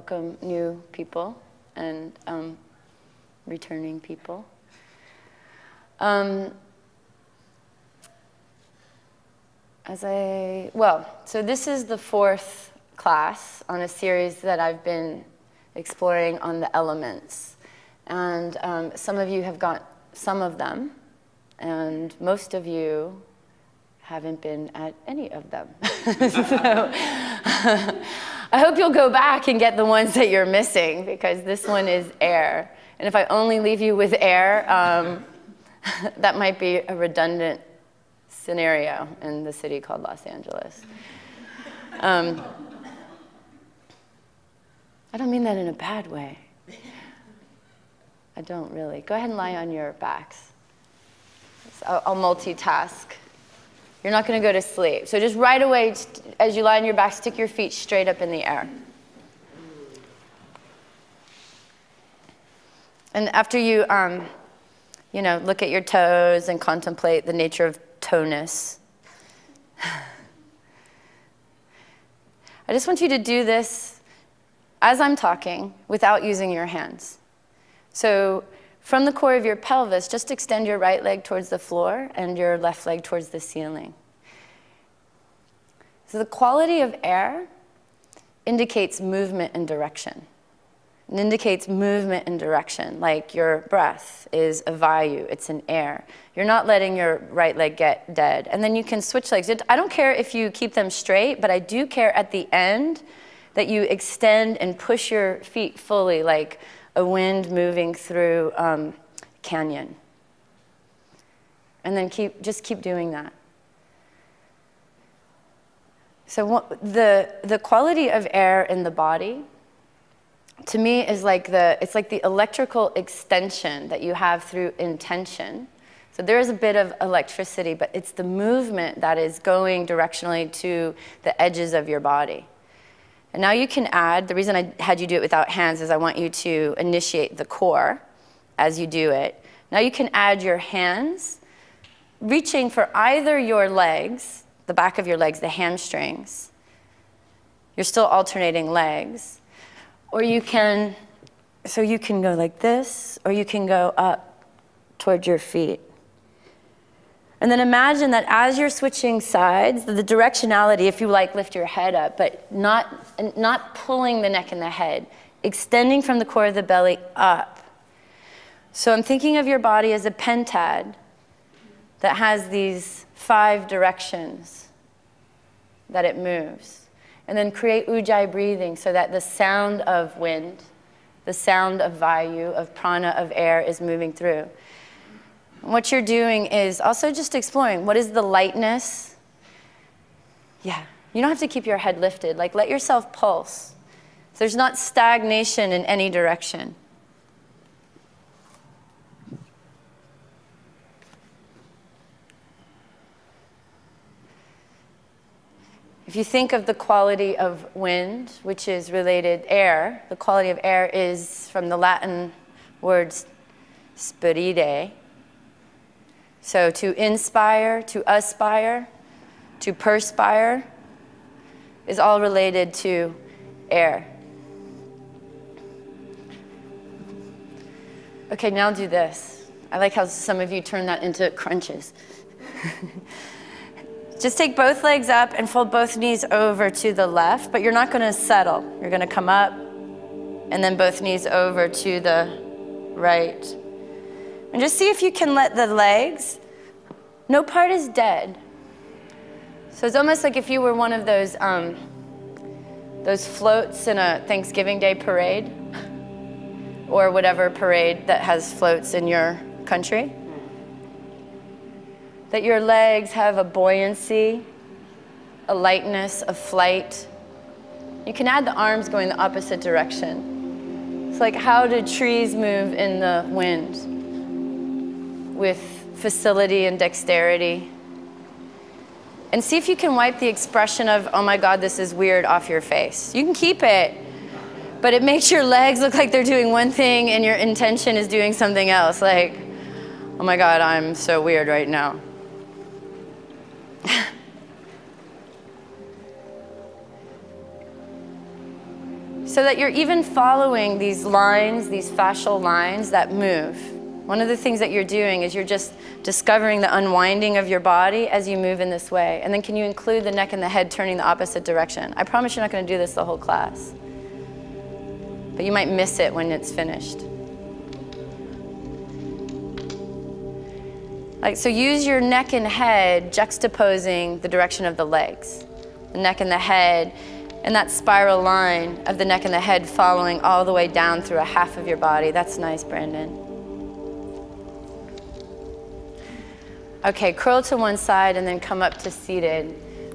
welcome new people and returning people. So this is the fourth class on a series that I've been exploring on the elements. And some of you have got some of them, and most of you haven't been at any of them. So I hope you'll go back and get the ones that you're missing, because this one is air. And if I only leave you with air, that might be a redundant scenario in the city called Los Angeles. I don't mean that in a bad way. I don't really. Go ahead and lie on your backs. I'll multitask. You're not going to go to sleep. So just right away, as you lie on your back, stick your feet straight up in the air. And after you, look at your toes and contemplate the nature of toe-ness, I just want you to do this as I'm talking without using your hands. So from the core of your pelvis, just extend your right leg towards the floor and your left leg towards the ceiling. So the quality of air indicates movement and direction. It indicates movement and direction, like your breath is a vayu, it's an air. You're not letting your right leg get dead. And then you can switch legs. I don't care if you keep them straight, but I do care at the end that you extend and push your feet fully, like a wind moving through a canyon. And then just keep doing that. So the quality of air in the body, to me, is it's like the electrical extension that you have through intention. So there is a bit of electricity, but it's the movement that is going directionally to the edges of your body. And now you can add, the reason I had you do it without hands is I want you to initiate the core as you do it. Now you can add your hands, reaching for either your legs, the back of your legs, the hamstrings. You're still alternating legs. Or you can go like this, or you can go up towards your feet. And then imagine that as you're switching sides, the directionality, if you lift your head up, but not pulling the neck and the head, extending from the core of the belly up. So I'm thinking of your body as a pentad that has these 5 directions that it moves. And then create ujjayi breathing so that the sound of wind, the sound of vayu, of prana, of air is moving through. What you're doing is also just exploring, what is the lightness? Yeah, you don't have to keep your head lifted. Let yourself pulse. So there's not stagnation in any direction. If you think of the quality of wind, which is related air, the quality of air is from the Latin words spirire. So to inspire, to aspire, to perspire is all related to air. Okay, now do this. I like how some of you turn that into crunches. Just take both legs up and fold both knees over to the left, but you're not going to settle. You're going to come up and then both knees over to the right. And just see if you can let the legs, no part is dead. So it's almost like if you were one of those floats in a Thanksgiving Day parade or whatever parade that has floats in your country. That your legs have a buoyancy, a lightness, a flight. You can add the arms going the opposite direction. It's like, how do trees move in the wind? With facility and dexterity. And see if you can wipe the expression of, oh my God, this is weird, off your face. You can keep it, but it makes your legs look like they're doing one thing and your intention is doing something else. Like, oh my God, I'm so weird right now. So that you're even following these lines, these fascial lines that move. One of the things that you're doing is you're just discovering the unwinding of your body as you move in this way. And then can you include the neck and the head turning the opposite direction? I promise you're not going to do this the whole class. But you might miss it when it's finished. So use your neck and head juxtaposing the direction of the legs. The neck and the head, and that spiral line of the neck and the head following all the way down through a half of your body. That's nice, Brandon. Okay, curl to one side and then come up to seated.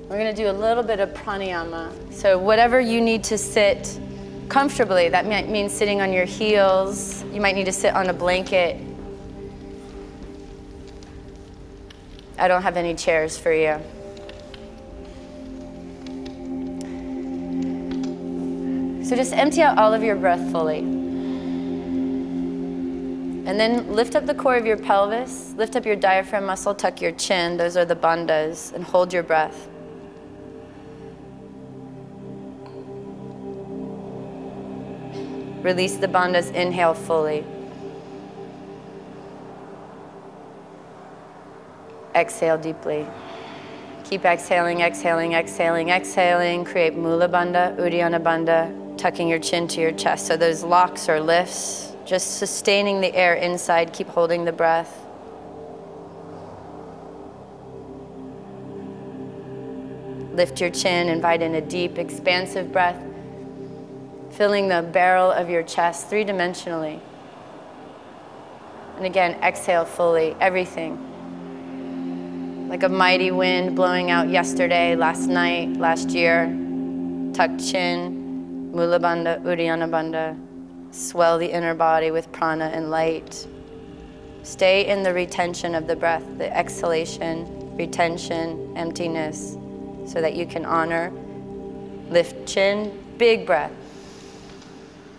We're gonna do a little bit of pranayama. So whatever you need to sit comfortably, that might mean sitting on your heels. You might need to sit on a blanket. I don't have any chairs for you. So just empty out all of your breath fully. And then lift up the core of your pelvis, lift up your diaphragm muscle, tuck your chin, those are the bandhas, and hold your breath. Release the bandhas, inhale fully. Exhale deeply. Keep exhaling, exhaling, exhaling, exhaling. Create Mula Bandha, Uddiyana Bandha, tucking your chin to your chest. So those locks or lifts. Just sustaining the air inside, keep holding the breath. Lift your chin, invite in a deep, expansive breath, filling the barrel of your chest three-dimensionally. And again, exhale fully, everything. Like a mighty wind blowing out yesterday, last night, last year. Tuck chin, Mula Bandha, Uddiyana Bandha. Swell the inner body with prana and light. Stay in the retention of the breath, the exhalation, retention, emptiness, so that you can honor. Lift chin, big breath.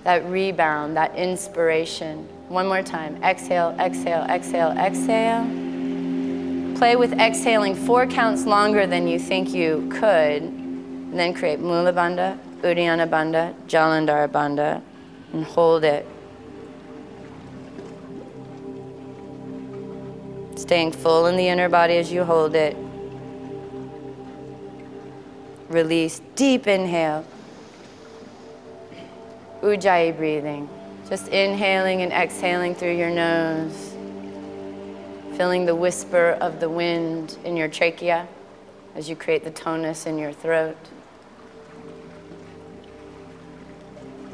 That rebound, that inspiration. One more time. Exhale, exhale, exhale, exhale. Play with exhaling 4 counts longer than you think you could. And then create Mula Bandha, Uddiyana Bandha, Jalandhara Bandha. And hold it. Staying full in the inner body as you hold it. Release, deep inhale. Ujjayi breathing. Just inhaling and exhaling through your nose. Feeling the whisper of the wind in your trachea as you create the tonus in your throat.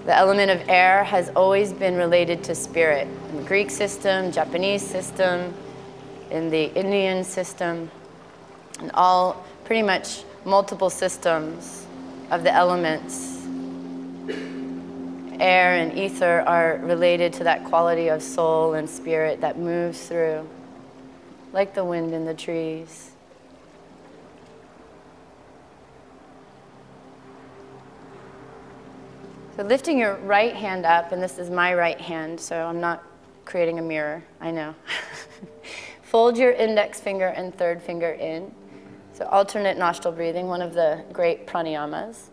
The element of air has always been related to spirit. In the Greek system, Japanese system, in the Indian system, and all pretty much multiple systems of the elements. Air and ether are related to that quality of soul and spirit that moves through, like the wind in the trees. So lifting your right hand up, and this is my right hand, so I'm not creating a mirror, I know. Fold your index finger and third finger in. So alternate nostril breathing, one of the great pranayamas.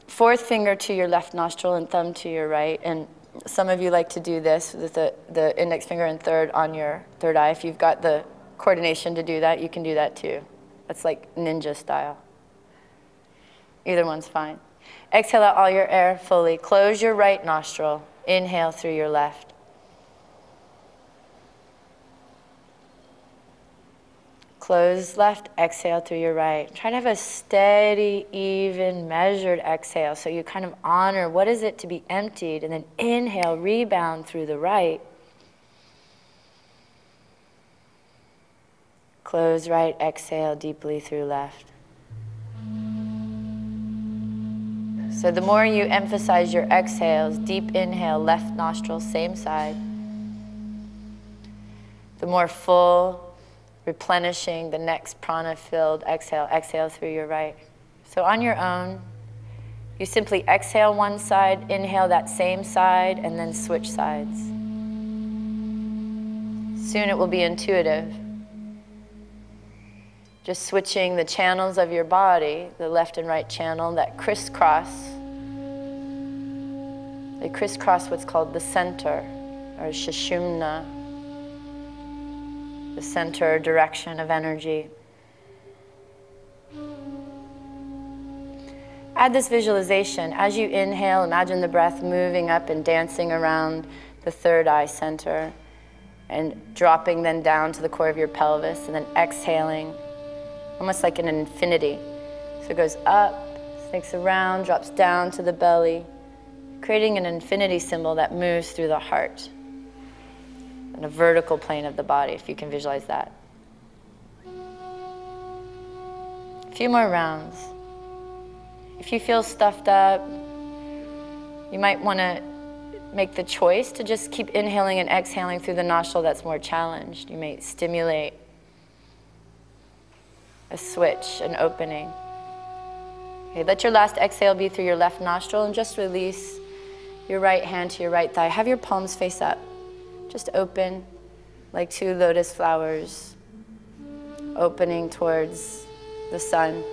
Fourth finger to your left nostril and thumb to your right. And some of you like to do this with the index finger and third on your third eye. If you've got the coordination to do that, you can do that too. That's like ninja style. Either one's fine. Exhale out all your air fully. Close your right nostril. Inhale through your left. Close left, exhale through your right. Try to have a steady, even, measured exhale so you kind of honor what is it to be emptied, and then inhale, rebound through the right. Close right, exhale deeply through left. So the more you emphasize your exhales, deep inhale, left nostril, same side, the more full, replenishing, the next prana-filled exhale, exhale through your right. So on your own, you simply exhale one side, inhale that same side, and then switch sides. Soon it will be intuitive. Just switching the channels of your body, the left and right channel, that crisscross They crisscross what's called the center, or Sushumna, the center direction of energy. Add this visualization. As you inhale, imagine the breath moving up and dancing around the third eye center and dropping then down to the core of your pelvis, and then exhaling, almost like in an infinity. So it goes up, snakes around, drops down to the belly, creating an infinity symbol that moves through the heart in a vertical plane of the body, if you can visualize that. A few more rounds. If you feel stuffed up, you might want to make the choice to just keep inhaling and exhaling through the nostril that's more challenged. You may stimulate a switch, an opening. Okay, let your last exhale be through your left nostril, and just release your right hand to your right thigh. Have your palms face up. Just open like two lotus flowers, opening towards the sun.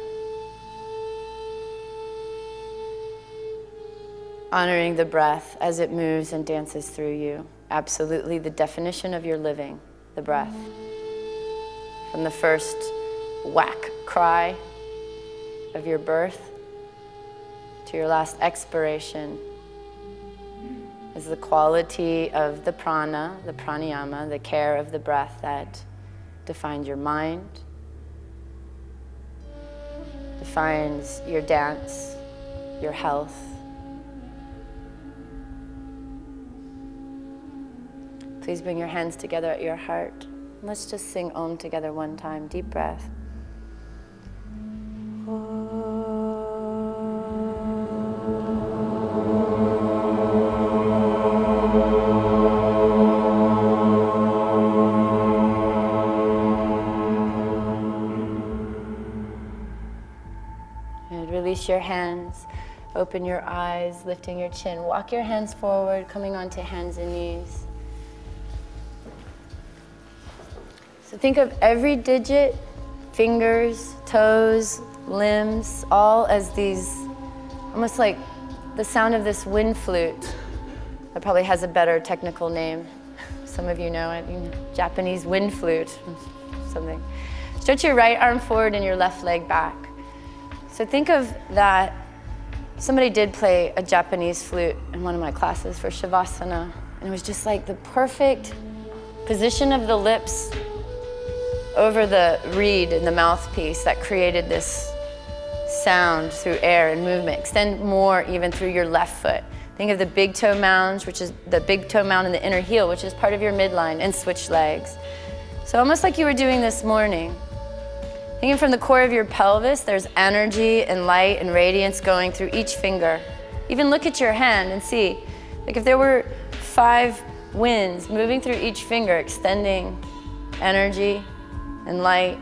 Honoring the breath as it moves and dances through you. Absolutely the definition of your living, the breath. From the first whack cry of your birth to your last expiration is the quality of the prana, the pranayama, the care of the breath that defines your mind, defines your dance, your health. Please bring your hands together at your heart. Let's just sing Om together one time. Deep breath. And release your hands. Open your eyes, lifting your chin. Walk your hands forward, coming onto hands and knees. So think of every digit, fingers, toes, limbs, all as these, almost like the sound of this wind flute. That probably has a better technical name. Some of you know it, Japanese wind flute, something. Stretch your right arm forward and your left leg back. So think of that. Somebody did play a Japanese flute in one of my classes for Shavasana, and it was just like the perfect position of the lips over the reed in the mouthpiece that created this sound through air and movement. Extend more even through your left foot. Think of the big toe mound, which is the big toe mound in the inner heel, which is part of your midline, and switch legs. So almost like you were doing this morning. Thinking from the core of your pelvis, there's energy and light and radiance going through each finger. Even look at your hand and see, like if there were 5 winds moving through each finger, extending energy and light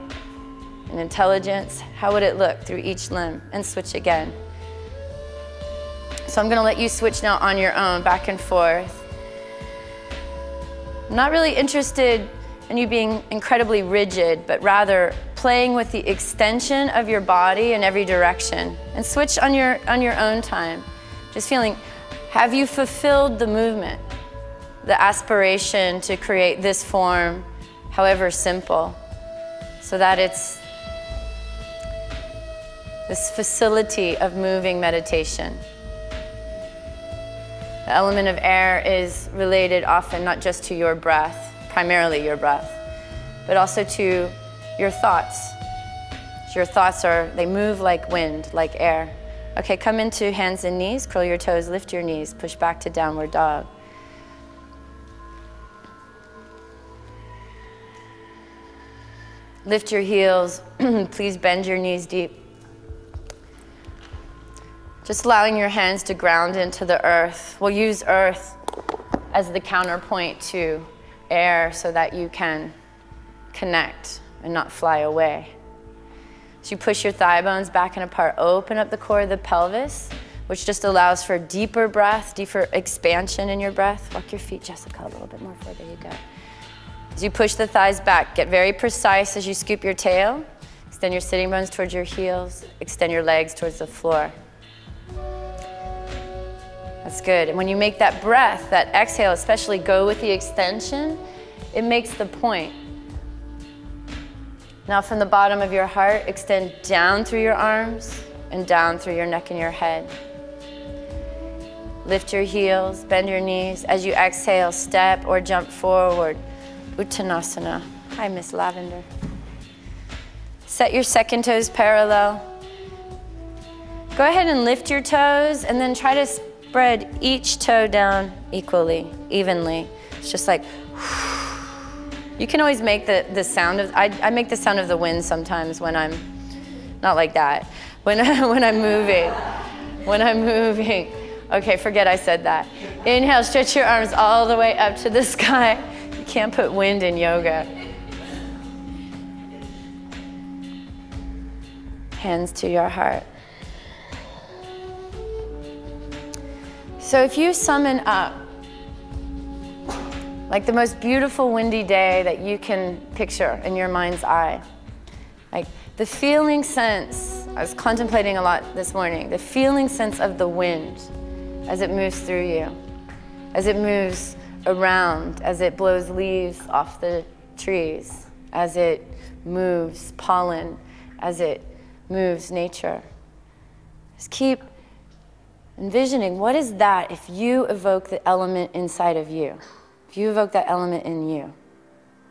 and intelligence, how would it look through each limb? And switch again. So I'm gonna let you switch now on your own, back and forth. I'm not really interested in you being incredibly rigid, but rather playing with the extension of your body in every direction. And switch on your own time. Just feeling, have you fulfilled the movement? The aspiration to create this form, however simple, so that it's this facility of moving meditation. The element of air is related often not just to your breath, primarily your breath, but also to your thoughts. Your thoughts they move like wind, like air. Okay, come into hands and knees, curl your toes, lift your knees, push back to downward dog. Lift your heels, please bend your knees deep. Just allowing your hands to ground into the earth. We'll use earth as the counterpoint to air so that you can connect and not fly away. So you push your thigh bones back and apart, open up the core of the pelvis, which just allows for deeper breath, deeper expansion in your breath. Walk your feet, Jessica, a little bit more forward, there you go. As you push the thighs back, get very precise as you scoop your tail. Extend your sitting bones towards your heels. Extend your legs towards the floor. That's good. And when you make that breath, that exhale, especially go with the extension, it makes the point. Now from the bottom of your heart, extend down through your arms and down through your neck and your head. Lift your heels, bend your knees. As you exhale, step or jump forward. Uttanasana. Hi, Miss Lavender. Set your second toes parallel. Go ahead and lift your toes and then try to spread each toe down equally, evenly. It's just like, you can always make the sound of, I make the sound of the wind sometimes when I'm, not like that, when I'm moving. When I'm moving. Okay, forget I said that. Inhale, stretch your arms all the way up to the sky. You can't put wind in yoga. Hands to your heart. So if you summon up, like the most beautiful windy day that you can picture in your mind's eye, like the feeling sense, I was contemplating a lot this morning, the feeling sense of the wind as it moves through you, as it moves around, as it blows leaves off the trees, as it moves pollen, as it moves nature. Just keep envisioning, what is that if you evoke the element inside of you? If you evoke that element in you,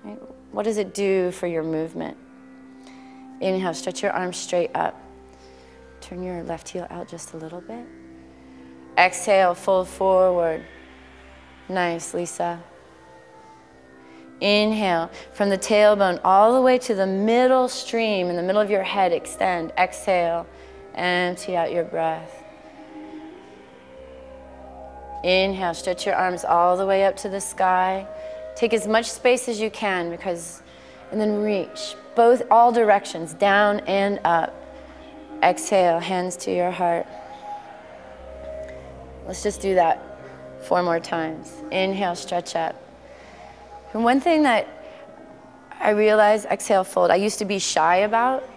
right? What does it do for your movement? Inhale, stretch your arms straight up. Turn your left heel out just a little bit. Exhale, fold forward. Nice, Lisa. Inhale, from the tailbone all the way to the middle stream, in the middle of your head, extend. Exhale, empty out your breath. Inhale, stretch your arms all the way up to the sky. Take as much space as you can and then reach. All directions, down and up. Exhale, hands to your heart. Let's just do that 4 more times. Inhale, stretch up. And one thing that I realized, exhale, fold, I used to be shy about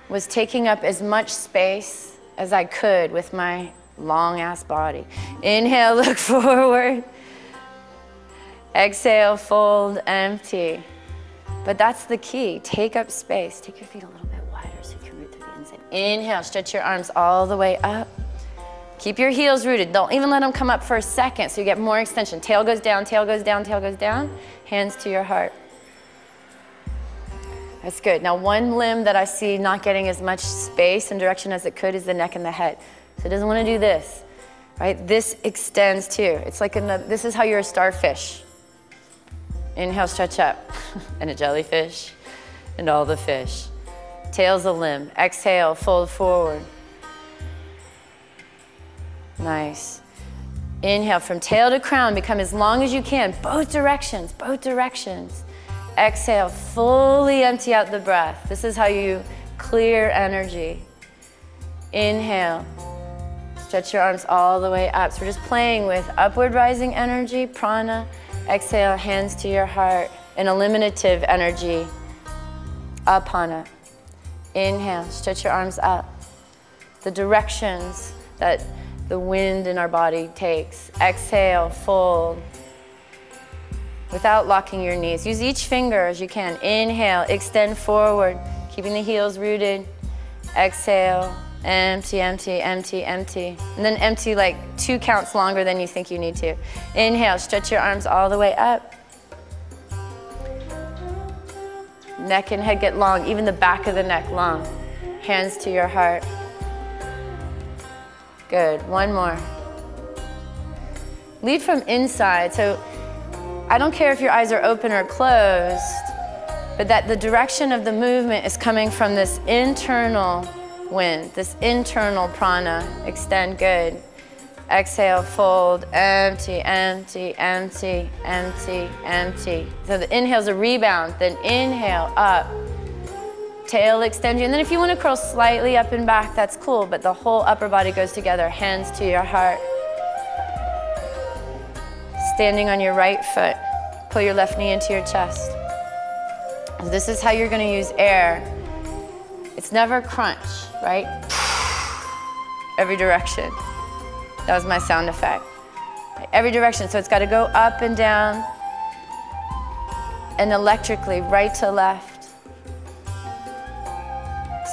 was taking up as much space as I could with my long ass body. Inhale, look forward. Exhale, fold, empty. But that's the key. Take up space. Take your feet a little bit wider so you can root through the inside. Inhale, stretch your arms all the way up. Keep your heels rooted. Don't even let them come up for a second so you get more extension. Tail goes down, tail goes down, tail goes down. Hands to your heart. That's good. Now one limb that I see not getting as much space and direction as it could is the neck and the head. So it doesn't want to do this, right? This extends too. It's like this is how you're a starfish. Inhale, stretch up. And a jellyfish and all the fish. Tail's a limb. Exhale, fold forward. Nice. Inhale, from tail to crown, become as long as you can. Both directions, both directions. Exhale, fully empty out the breath. This is how you clear energy. Inhale, stretch your arms all the way up. So we're just playing with upward rising energy, prana. Exhale, hands to your heart. And eliminative energy, apana. Inhale, stretch your arms up. The directions that the wind in our body takes. Exhale, fold. Without locking your knees. Use each finger as you can. Inhale, extend forward, keeping the heels rooted. Exhale, empty, empty, empty, empty. And then empty like 2 counts longer than you think you need to. Inhale, stretch your arms all the way up. Neck and head get long, even the back of the neck long. Hands to your heart. Good, one more. Lead from inside. So I don't care if your eyes are open or closed, but that the direction of the movement is coming from this internal wind, this internal prana. Extend, good. Exhale, fold, empty, empty, empty, empty, empty. So the inhale's a rebound, then inhale, up. Tail extend you, and then if you want to curl slightly up and back, that's cool, but the whole upper body goes together. Hands to your heart. Standing on your right foot, pull your left knee into your chest. This is how you're going to use air. It's never crunch, right? Every direction. That was my sound effect. Every direction, so it's got to go up and down, and electrically, right to left.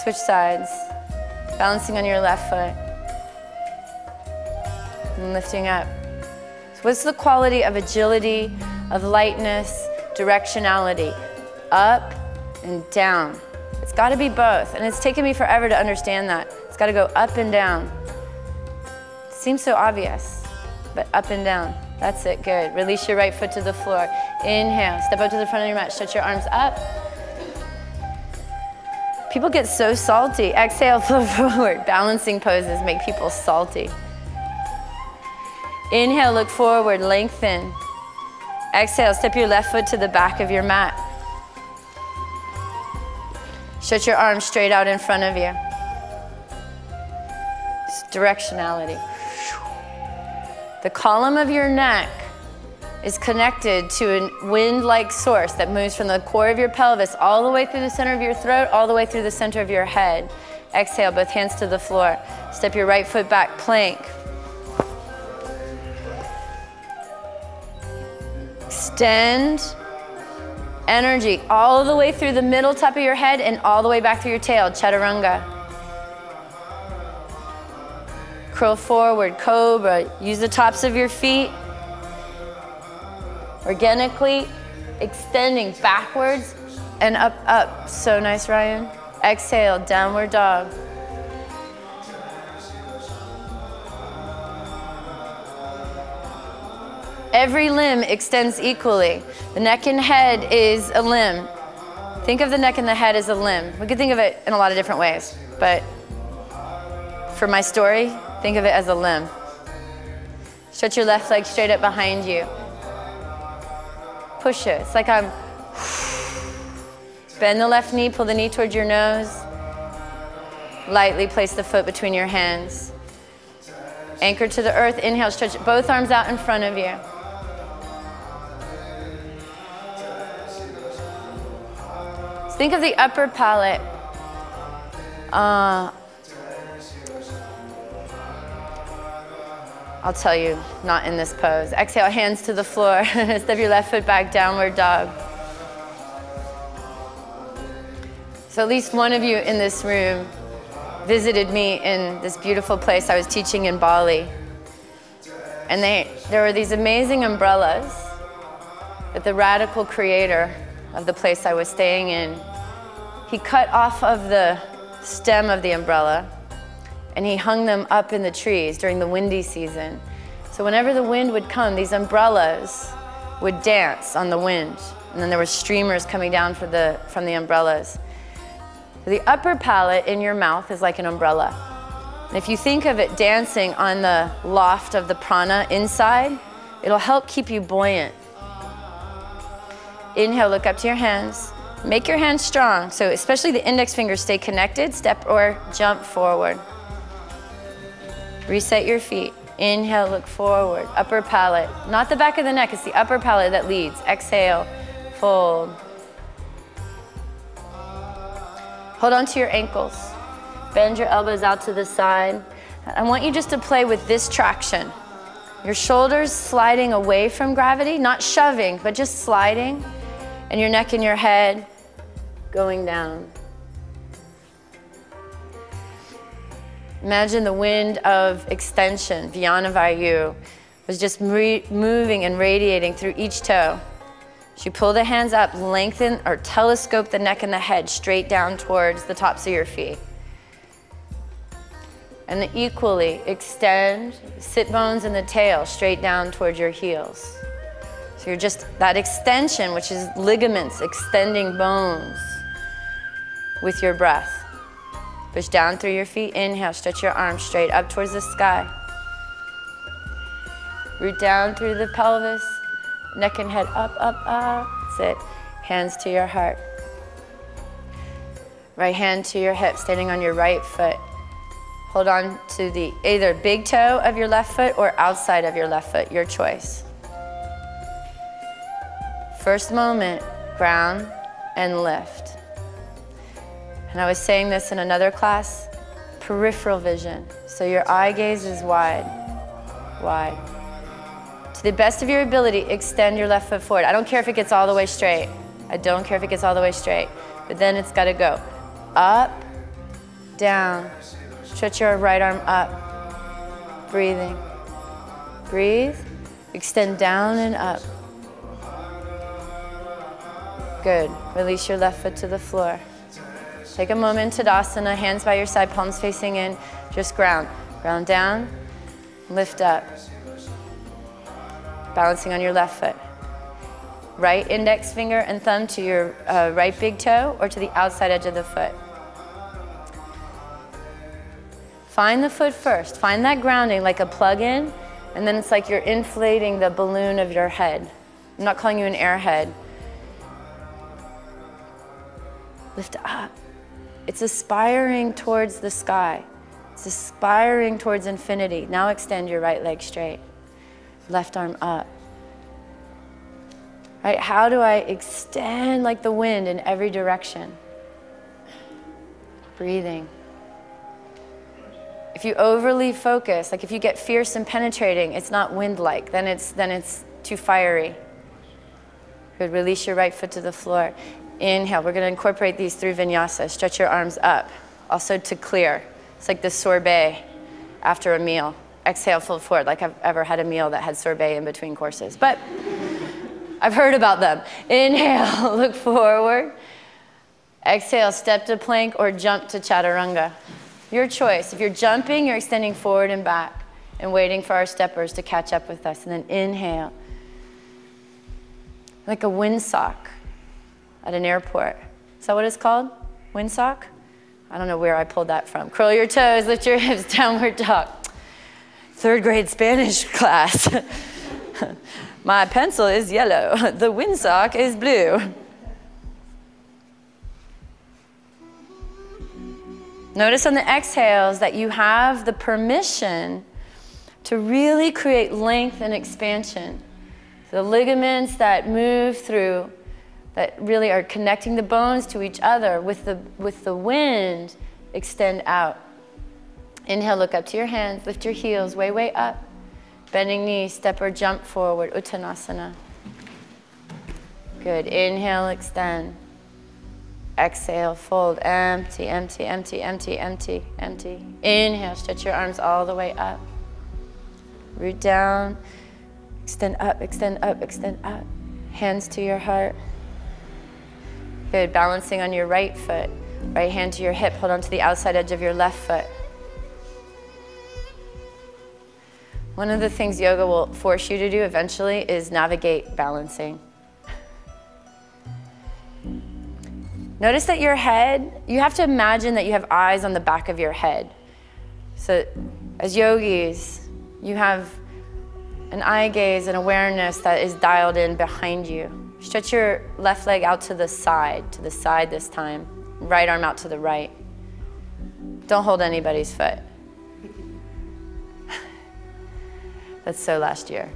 Switch sides, balancing on your left foot, and lifting up. So what's the quality of agility, of lightness, directionality? Up and down. It's got to be both, and it's taken me forever to understand that. It's got to go up and down. Seems so obvious, but up and down. That's it, good. Release your right foot to the floor. Inhale, step up to the front of your mat, stretch your arms up. People get so salty. Exhale, flow forward. Balancing poses make people salty. Inhale, look forward, lengthen. Exhale, step your left foot to the back of your mat. Stretch your arms straight out in front of you. It's directionality. The column of your neck is connected to a wind-like source that moves from the core of your pelvis all the way through the center of your throat, all the way through the center of your head. Exhale, both hands to the floor. Step your right foot back, plank. Extend energy all the way through the middle top of your head and all the way back through your tail, chaturanga. Curl forward, cobra. Use the tops of your feet. Organically extending backwards and up, up. So nice, Ryan. Exhale, downward dog. Every limb extends equally. The neck and head is a limb. Think of the neck and the head as a limb. We could think of it in a lot of different ways, but for my story, think of it as a limb. Stretch your left leg straight up behind you. Push it. It's like I'm... Bend the left knee, pull the knee towards your nose. Lightly place the foot between your hands. Anchor to the earth. Inhale, stretch both arms out in front of you. So think of the upper palate. I'll tell you, not in this pose. Exhale, hands to the floor. Step your left foot back, downward dog. So at least one of you in this room visited me in this beautiful place I was teaching in Bali. And there were these amazing umbrellas that the radical creator of the place I was staying in, he cut off of the stem of the umbrella and he hung them up in the trees during the windy season. So whenever the wind would come, these umbrellas would dance on the wind. And then there were streamers coming down from the umbrellas. The upper palate in your mouth is like an umbrella. And if you think of it dancing on the loft of the prana inside, it'll help keep you buoyant. Inhale, look up to your hands. Make your hands strong, so especially the index fingers stay connected, step or jump forward. Reset your feet. Inhale, look forward. Upper palate, not the back of the neck, it's the upper palate that leads. Exhale, fold. Hold on to your ankles. Bend your elbows out to the side. I want you just to play with this traction. Your shoulders sliding away from gravity, not shoving, but just sliding. And your neck and your head going down. Imagine the wind of extension, Vyana Vayu, was just moving and radiating through each toe. As you pull the hands up, lengthen or telescope the neck and the head straight down towards the tops of your feet. And then equally extend sit bones and the tail straight down towards your heels. So you're just, that extension, which is ligaments extending bones with your breath. Push down through your feet. Inhale, stretch your arms straight up towards the sky. Root down through the pelvis. Neck and head up, up, up. That's it. Hands to your heart. Right hand to your hip, standing on your right foot. Hold on to the either big toe of your left foot or outside of your left foot, your choice. First moment, ground and lift. And I was saying this in another class, peripheral vision. So your eye gaze is wide. wide. To the best of your ability, extend your left foot forward. I don't care if it gets all the way straight. I don't care if it gets all the way straight. But then it's got to go up, down. Stretch your right arm up. Breathing. Breathe. Extend down and up. Good. Release your left foot to the floor. Take a moment, Tadasana, hands by your side, palms facing in. Just ground. Ground down, lift up. Balancing on your left foot. Right index finger and thumb to your right big toe or to the outside edge of the foot. Find the foot first. Find that grounding like a plug-in, and then it's like you're inflating the balloon of your head. I'm not calling you an airhead. Lift up. It's aspiring towards the sky. It's aspiring towards infinity. Now extend your right leg straight. Left arm up. Right? How do I extend like the wind in every direction? Breathing. If you overly focus, like if you get fierce and penetrating, it's not wind-like. Then it's too fiery. Good. Release your right foot to the floor. Inhale. We're going to incorporate these through vinyasa. Stretch your arms up. Also to clear. It's like the sorbet after a meal. Exhale, fold forward, like I've ever had a meal that had sorbet in between courses. But I've heard about them. Inhale, look forward. Exhale, step to plank or jump to chaturanga. Your choice. If you're jumping, you're extending forward and back and waiting for our steppers to catch up with us. And then inhale. Like a windsock at an airport. Is that what it's called? Windsock? I don't know where I pulled that from. Curl your toes, lift your hips, downward dog. 3rd grade Spanish class. My pencil is yellow. The windsock is blue. Notice on the exhales that you have the permission to really create length and expansion. The ligaments that move through, that really are connecting the bones to each other with the wind, extend out. Inhale, look up to your hands, lift your heels way, way up. Bending knees, step or jump forward, Uttanasana. Good, inhale, extend. Exhale, fold, empty, empty, empty, empty, empty, empty. Inhale, stretch your arms all the way up. Root down, extend up, extend up, extend up. Hands to your heart. Good, balancing on your right foot. Right hand to your hip, hold on to the outside edge of your left foot. One of the things yoga will force you to do eventually is navigate balancing. Notice that your head, you have to imagine that you have eyes on the back of your head. So as yogis, you have an eye gaze and awareness that is dialed in behind you. Stretch your left leg out to the side this time. Right arm out to the right. Don't hold anybody's foot. That's so last year.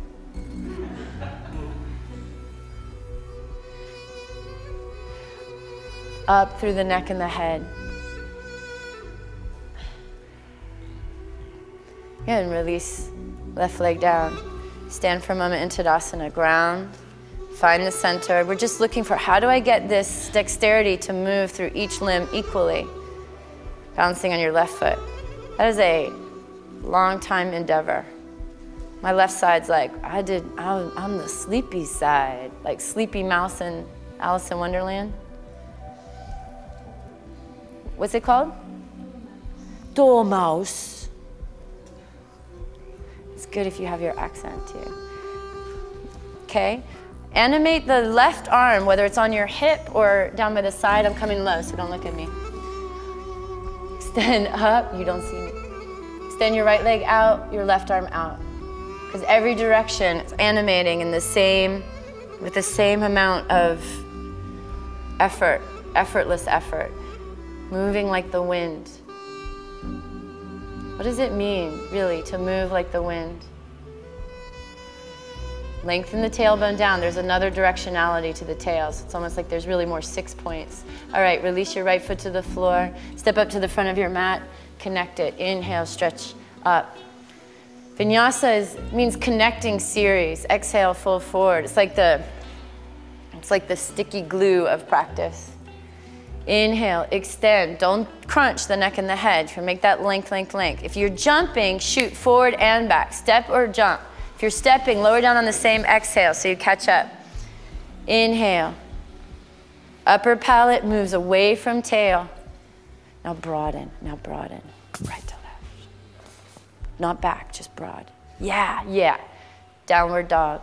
Up through the neck and the head. And release left leg down. Stand for a moment in Tadasana. Ground. Find the center. We're just looking for how do I get this dexterity to move through each limb equally. Balancing on your left foot. That is a long time endeavor. My left side's like, I'm the sleepy side. Like Sleepy Mouse in Alice in Wonderland. What's it called? Dormouse. It's good if you have your accent too. Okay? Animate the left arm, whether it's on your hip or down by the side. I'm coming low, so don't look at me. Extend up, you don't see me. Extend your right leg out, your left arm out. Because every direction is animating in with the same amount of effort, effortless effort. Moving like the wind. What does it mean, really, to move like the wind? Lengthen the tailbone down. There's another directionality to the tail, so it's almost like there's really more 6 points. All right, release your right foot to the floor. Step up to the front of your mat. Connect it. Inhale, stretch up. Vinyasa means connecting series. Exhale, fold forward. It's like the sticky glue of practice. Inhale, extend. Don't crunch the neck and the head. Make that length, length, length. If you're jumping, shoot forward and back. Step or jump. If you're stepping, lower down on the same exhale so you catch up. Inhale. Upper palate moves away from tail. Now broaden, right to left. Not back, just broad. Yeah. Downward dog.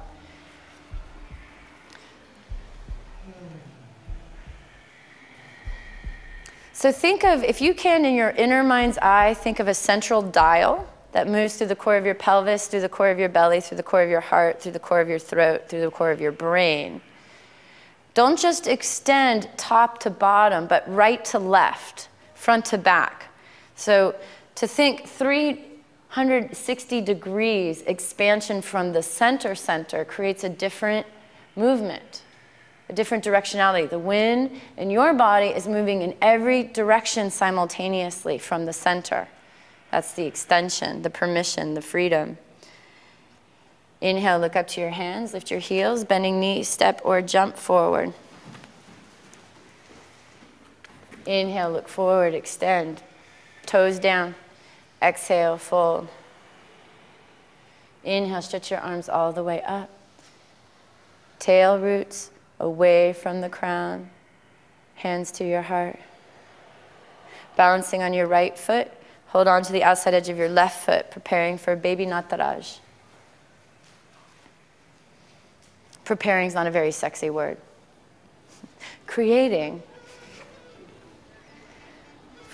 So think of, if you can, in your inner mind's eye, think of a central dial that moves through the core of your pelvis, through the core of your belly, through the core of your heart, through the core of your throat, through the core of your brain. Don't just extend top to bottom, but right to left, front to back. So to think 360 degrees expansion from the center creates a different movement, a different directionality. The wind in your body is moving in every direction simultaneously from the center. That's the extension, the permission, the freedom. Inhale, look up to your hands, lift your heels, bending knees, step or jump forward. Inhale, look forward, extend, toes down. Exhale, fold. Inhale, stretch your arms all the way up. Tail roots away from the crown, hands to your heart. Balancing on your right foot, hold on to the outside edge of your left foot, preparing for baby Nataraj. Preparing is not a very sexy word. Creating.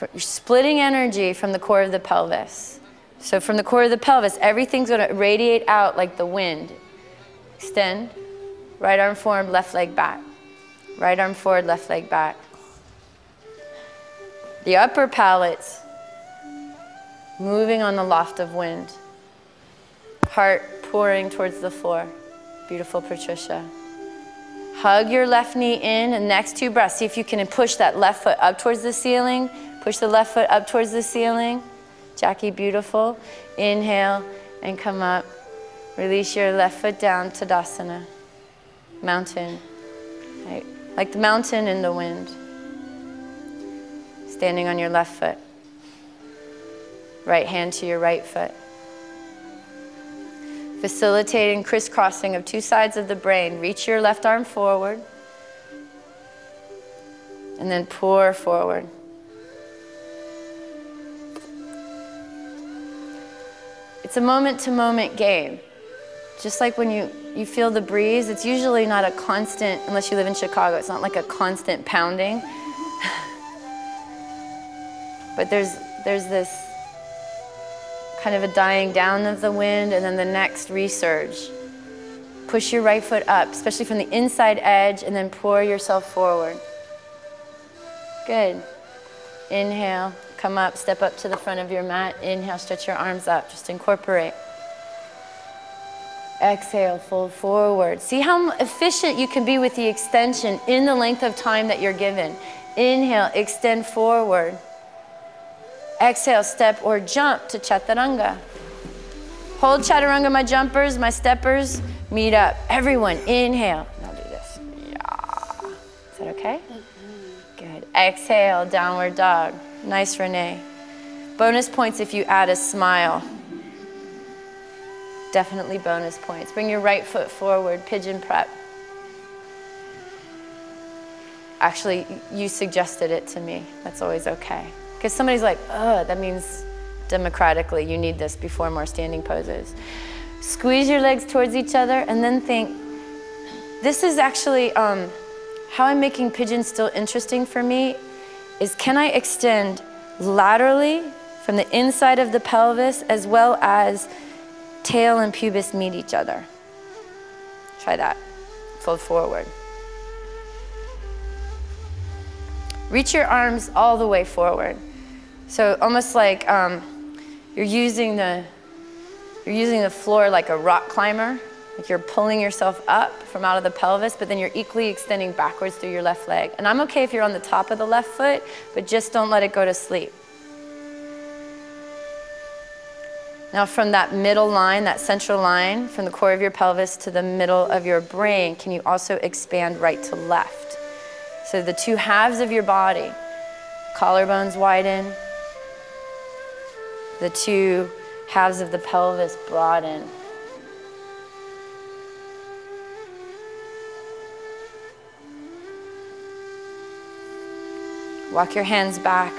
You're splitting energy from the core of the pelvis. So from the core of the pelvis, everything's going to radiate out like the wind. Extend. Right arm forward, left leg back. Right arm forward, left leg back. The upper palate's moving on the loft of wind. Heart pouring towards the floor. Beautiful, Patricia. Hug your left knee in, and next 2 breaths, see if you can push that left foot up towards the ceiling. Push the left foot up towards the ceiling. Jackie, beautiful. Inhale and come up. Release your left foot down, Tadasana. Mountain, right? Like the mountain in the wind. Standing on your left foot. Right hand to your right foot. Facilitating crisscrossing of 2 sides of the brain. Reach your left arm forward. And then pour forward. It's a moment-to-moment game. Just like when you feel the breeze, it's usually not a constant, unless you live in Chicago, it's not like a constant pounding. But there's this kind of a dying down of the wind, and then the next resurge. Push your right foot up, especially from the inside edge, and then pour yourself forward. Good. Inhale, come up, step up to the front of your mat. Inhale, stretch your arms up, just incorporate. Exhale, fold forward. See how efficient you can be with the extension in the length of time that you're given. Inhale, extend forward. Exhale, step or jump to Chaturanga. Hold Chaturanga, my jumpers, my steppers. Meet up. Everyone, inhale. Now do this. Yeah. Is that okay? Good. Exhale, downward dog. Nice, Renee. Bonus points if you add a smile. Definitely bonus points. Bring your right foot forward, pigeon prep. Actually, you suggested it to me. That's always okay. Because somebody's like, oh, that means democratically you need this before more standing poses. Squeeze your legs towards each other and then think, this is actually how I'm making pigeon still interesting for me is, can I extend laterally from the inside of the pelvis as well as tail and pubis meet each other? Try that. Fold forward. Reach your arms all the way forward. So almost like you're using the floor like a rock climber. Like you're pulling yourself up from out of the pelvis, but then you're equally extending backwards through your left leg. And I'm okay if you're on the top of the left foot, but just don't let it go to sleep. Now from that middle line, that central line, from the core of your pelvis to the middle of your brain, can you also expand right to left? So the two halves of your body, collarbones widen, the two halves of the pelvis broaden. Walk your hands back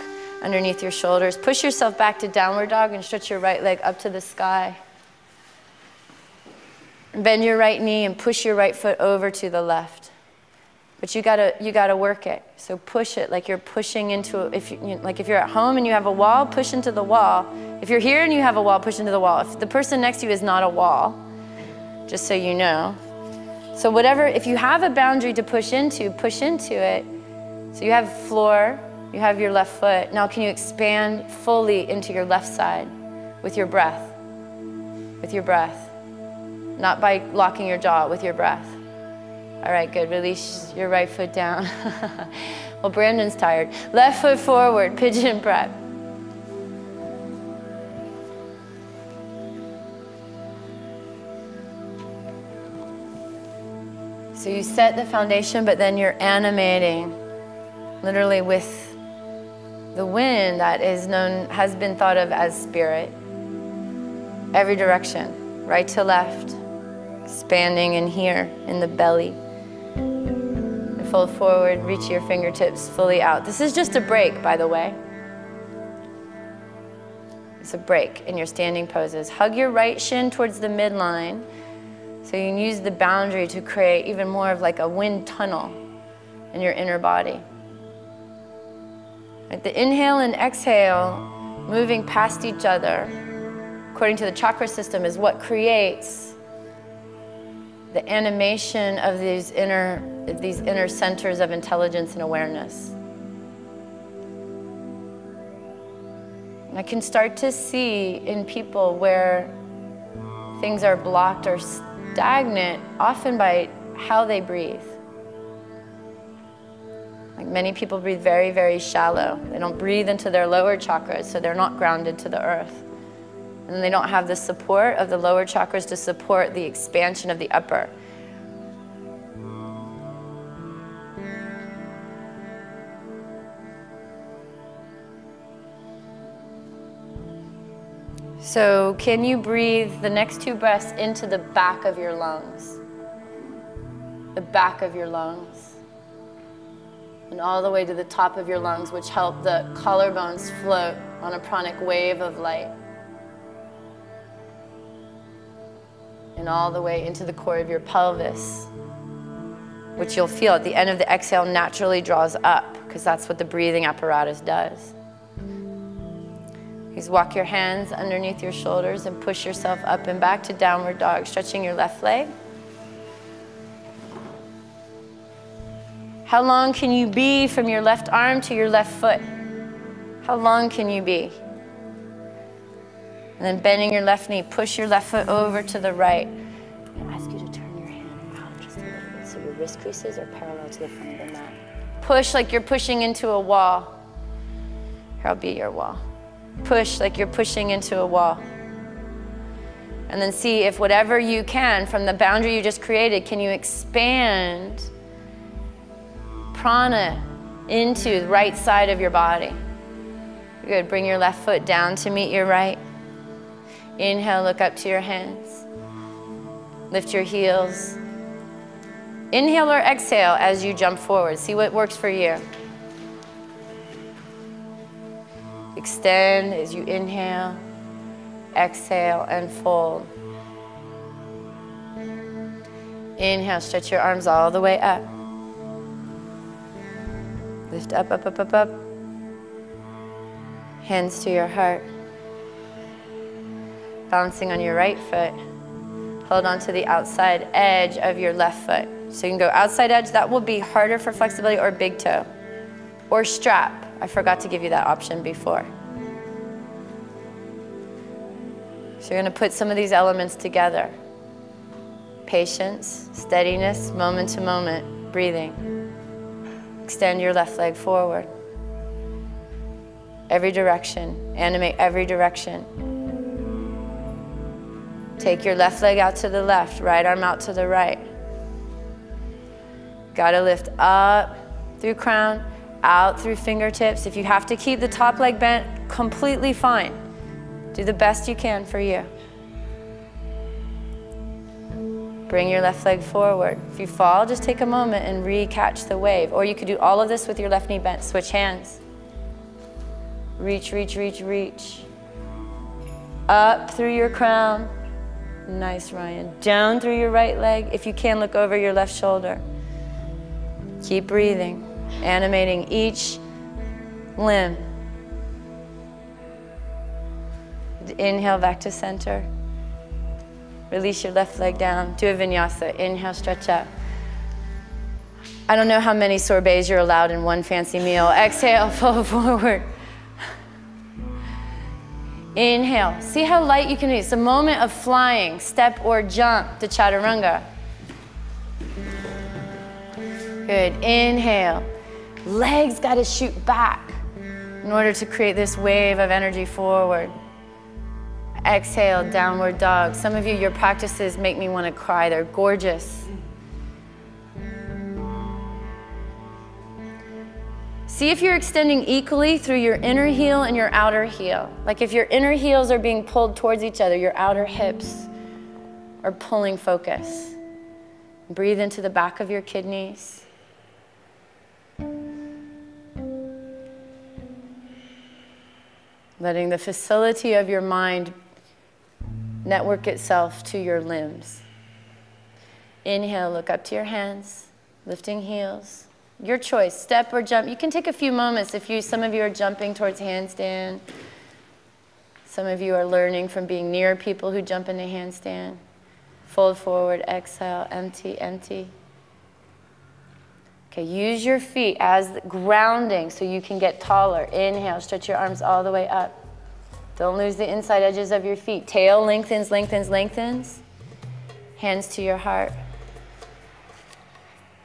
underneath your shoulders. Push yourself back to downward dog and stretch your right leg up to the sky. Bend your right knee and push your right foot over to the left. But you gotta work it. So push it like you're pushing into, like if you're at home and you have a wall, push into the wall. If you're here and you have a wall, push into the wall. If the person next to you is not a wall, just so you know. So whatever, if you have a boundary to push into it. So you have floor, you have your left foot. Now can you expand fully into your left side with your breath? With your breath. Not by locking your jaw, with your breath. All right, good. Release your right foot down. Well, Brandon's tired. Left foot forward, pigeon prep. So you set the foundation, but then you're animating, literally with the wind that has been thought of as spirit. Every direction, right to left, expanding in here, in the belly. And fold forward, reach your fingertips fully out. This is just a break, by the way. It's a break in your standing poses. Hug your right shin towards the midline, so you can use the boundary to create even more of like a wind tunnel in your inner body. The inhale and exhale, moving past each other, according to the chakra system, is what creates the animation of these inner centers of intelligence and awareness. And I can start to see in people where things are blocked or stagnant, often by how they breathe. Like many people breathe very, very shallow. They don't breathe into their lower chakras, so they're not grounded to the earth. And they don't have the support of the lower chakras to support the expansion of the upper. So can you breathe the next two breaths into the back of your lungs? The back of your lungs. And all the way to the top of your lungs, which help the collarbones float on a pranic wave of light. And all the way into the core of your pelvis, which you'll feel at the end of the exhale naturally draws up, because that's what the breathing apparatus does. Please walk your hands underneath your shoulders and push yourself up and back to downward dog, stretching your left leg. How long can you be from your left arm to your left foot? How long can you be? And then bending your left knee, push your left foot over to the right. I ask you to turn your hand out just a little bit so your wrist creases are parallel to the front of the mat. Push like you're pushing into a wall. Here, I'll be your wall. Push like you're pushing into a wall. And then see if whatever you can from the boundary you just created, can you expand prana into the right side of your body. Good, bring your left foot down to meet your right. Inhale, look up to your hands. Lift your heels. Inhale or exhale as you jump forward. See what works for you. Extend as you inhale, exhale, and fold. Inhale, stretch your arms all the way up. Lift up, up, up, up, up. Hands to your heart. Balancing on your right foot. Hold on to the outside edge of your left foot. So you can go outside edge. That will be harder for flexibility, or big toe. Or strap. I forgot to give you that option before. So you're going to put some of these elements together. Patience, steadiness, moment to moment, breathing. Extend your left leg forward. Every direction, animate every direction. Take your left leg out to the left, right arm out to the right. Gotta lift up through crown, out through fingertips. If you have to keep the top leg bent, completely fine. Do the best you can for you. Bring your left leg forward. If you fall, just take a moment and re-catch the wave. Or you could do all of this with your left knee bent. Switch hands. Reach, reach, reach, reach. Up through your crown. Nice, Ryan. Down through your right leg. If you can, look over your left shoulder. Keep breathing, animating each limb. Inhale back to center. Release your left leg down. Do a vinyasa. Inhale, stretch out. I don't know how many sorbets you're allowed in one fancy meal. Exhale, fall forward. Inhale. See how light you can be. It's a moment of flying, step or jump to chaturanga. Good. Inhale. Legs got to shoot back in order to create this wave of energy forward. Exhale, downward dog. Some of you, your practices make me want to cry. They're gorgeous. See if you're extending equally through your inner heel and your outer heel. Like if your inner heels are being pulled towards each other, your outer hips are pulling focus. Breathe into the back of your kidneys. Letting the facility of your mind network itself to your limbs. Inhale, look up to your hands, lifting heels. Your choice, step or jump. You can take a few moments if some of you are jumping towards handstand. Some of you are learning from being near people who jump into handstand. Fold forward, exhale, empty, empty. Okay, use your feet as grounding so you can get taller. Inhale, stretch your arms all the way up. Don't lose the inside edges of your feet. Tail lengthens, lengthens, lengthens. Hands to your heart.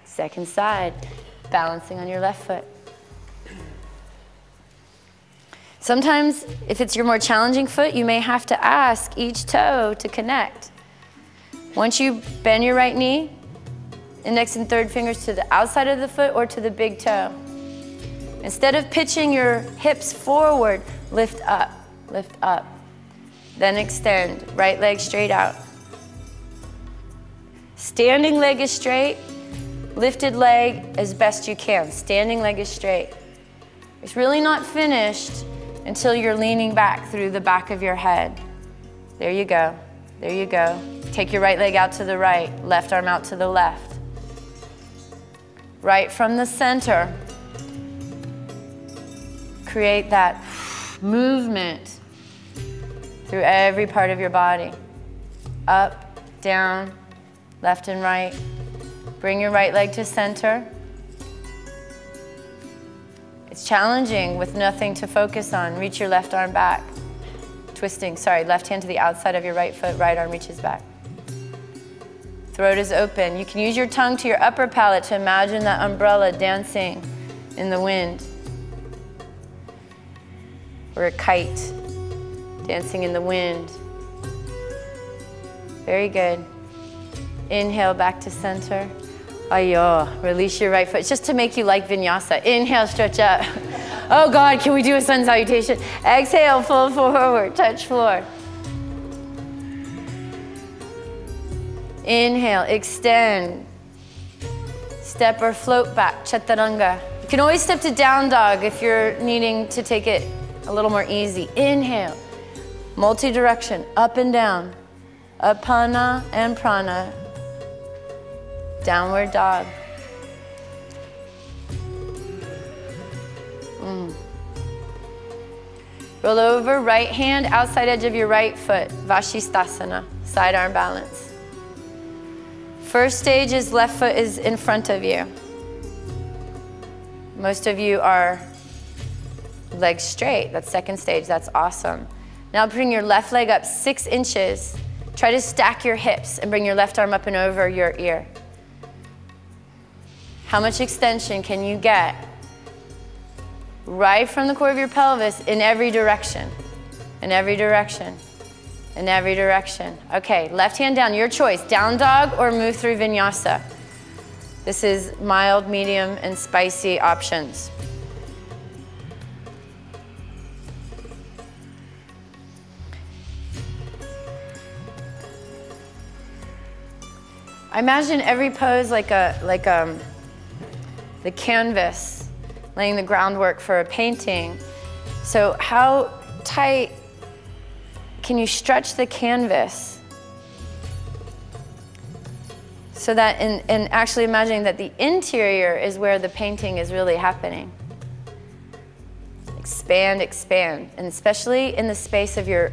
Second side, balancing on your left foot. Sometimes, if it's your more challenging foot, you may have to ask each toe to connect. Once you bend your right knee, index and third fingers to the outside of the foot or to the big toe. Instead of pitching your hips forward, lift up, lift up. Then extend, right leg straight out. Standing leg is straight, lifted leg as best you can. Standing leg is straight. It's really not finished until you're leaning back through the back of your head. There you go, there you go. Take your right leg out to the right, left arm out to the left. Right from the center, create that movement through every part of your body. Up, down, left and right. Bring your right leg to center. It's challenging with nothing to focus on. Reach your left arm back. Twisting, sorry, left hand to the outside of your right foot, right arm reaches back. Throat is open. You can use your tongue to your upper palate to imagine that umbrella dancing in the wind. Or a kite dancing in the wind. Very good. Inhale back to center. Ayo, release your right foot. It's just to make you like vinyasa. Inhale, stretch up. Oh God, can we do a sun salutation? Exhale, fold forward, touch floor. Inhale, extend. Step or float back, chaturanga. You can always step to down dog if you're needing to take it a little more easy. Inhale, multi-direction, up and down. Apana and prana. Downward dog. Roll over, right hand, outside edge of your right foot. Vashisthasana, side arm balance. First stage is left foot is in front of you. Most of you are legs straight. That's second stage, that's awesome. Now bring your left leg up 6 inches. Try to stack your hips and bring your left arm up and over your ear. How much extension can you get? Right from the core of your pelvis in every direction, in every direction. in every direction. Okay, left hand down, your choice. Down dog or move through vinyasa. This is mild, medium, and spicy options. I imagine every pose like the canvas, laying the groundwork for a painting. So how tight can you stretch the canvas so that in actually imagining that the interior is where the painting is really happening. Expand, expand, and especially in the space of your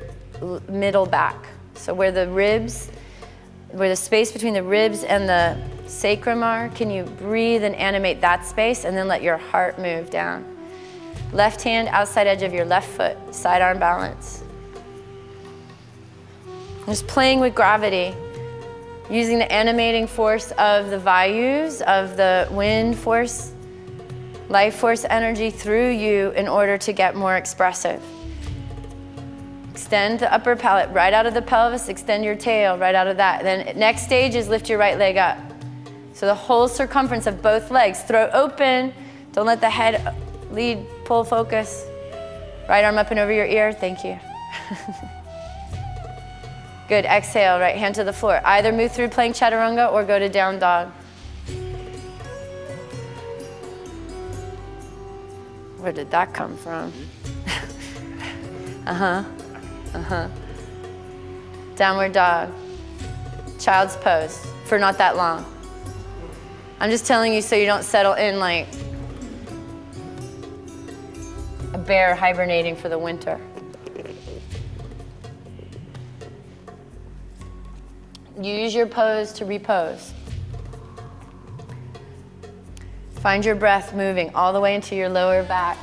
middle back. So where the ribs, where the space between the ribs and the sacrum are, can you breathe and animate that space and then let your heart move down. Left hand outside edge of your left foot, side arm balance. Just playing with gravity, using the animating force of the vayus, of the wind force, life force energy through you in order to get more expressive. Extend the upper palate right out of the pelvis, extend your tail right out of that. Then next stage is lift your right leg up. So the whole circumference of both legs, throat open, don't let the head lead, pull focus. Right arm up and over your ear, thank you. Good, exhale, right hand to the floor. Either move through plank chaturanga or go to down dog. Where did that come from? Downward dog. Child's pose for not that long. I'm just telling you so you don't settle in like a bear hibernating for the winter. Use your pose to repose. Find your breath moving all the way into your lower back.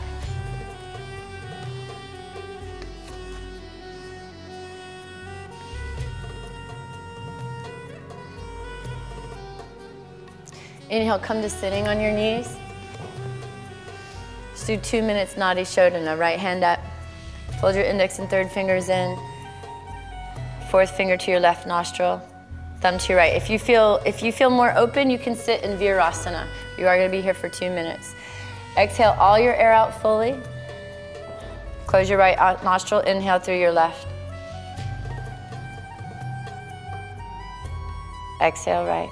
Inhale, come to sitting on your knees. Just do 2 minutes Nadi Shodhana. Right hand up. Fold your index and third fingers in. Fourth finger to your left nostril. Thumb to your right. If you feel more open, you can sit in Virasana. You are going to be here for 2 minutes. Exhale all your air out fully. Close your right nostril. Inhale through your left. Exhale right.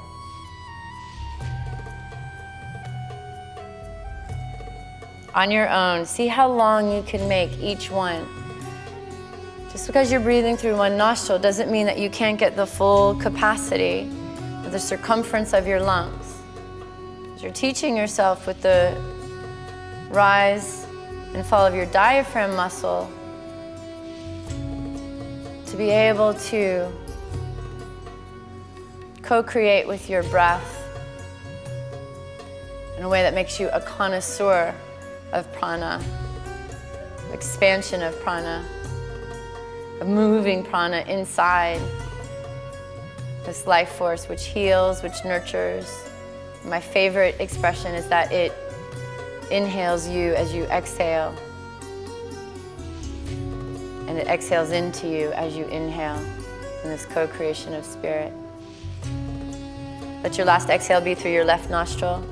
On your own, see how long you can make each one. Just because you're breathing through one nostril doesn't mean that you can't get the full capacity of the circumference of your lungs. You're teaching yourself with the rise and fall of your diaphragm muscle to be able to co-create with your breath in a way that makes you a connoisseur of prana, expansion of prana, of moving prana inside this life force which heals, which nurtures. My favorite expression is that it inhales you as you exhale, and it exhales into you as you inhale in this co-creation of spirit. Let your last exhale be through your left nostril.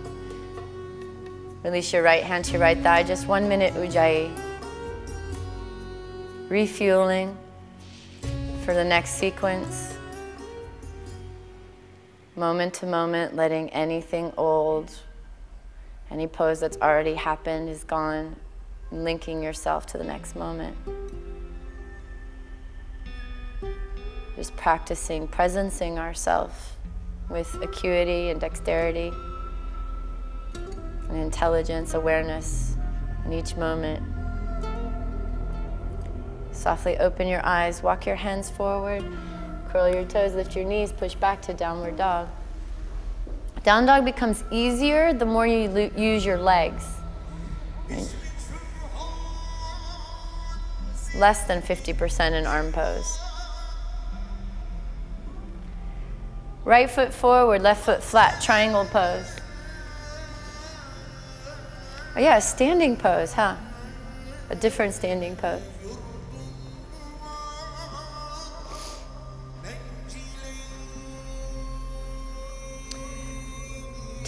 Release your right hand to your right thigh. Just 1 minute Ujjayi. Refueling for the next sequence. Moment to moment, letting anything old, any pose that's already happened is gone, linking yourself to the next moment. Just practicing, presencing ourselves with acuity and dexterity and intelligence, awareness in each moment. Softly open your eyes, walk your hands forward, curl your toes, lift your knees, push back to downward dog. Down dog becomes easier the more you use your legs. Right? It's less than 50% in arm pose. Right foot forward, left foot flat, triangle pose. Oh yeah, a standing pose, huh? A different standing pose.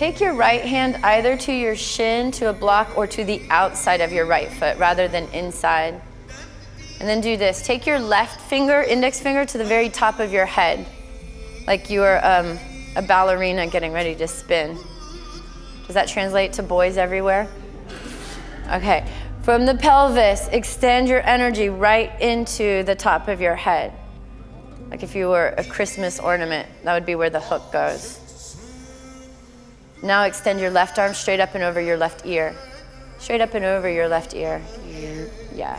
Take your right hand either to your shin, to a block, or to the outside of your right foot rather than inside. And then do this. Take your left finger, index finger, to the very top of your head, like you are a ballerina getting ready to spin. Does that translate to boys everywhere? Okay. From the pelvis, extend your energy right into the top of your head. Like if you were a Christmas ornament, that would be where the hook goes. Now extend your left arm straight up and over your left ear. Straight up and over your left ear. Yeah.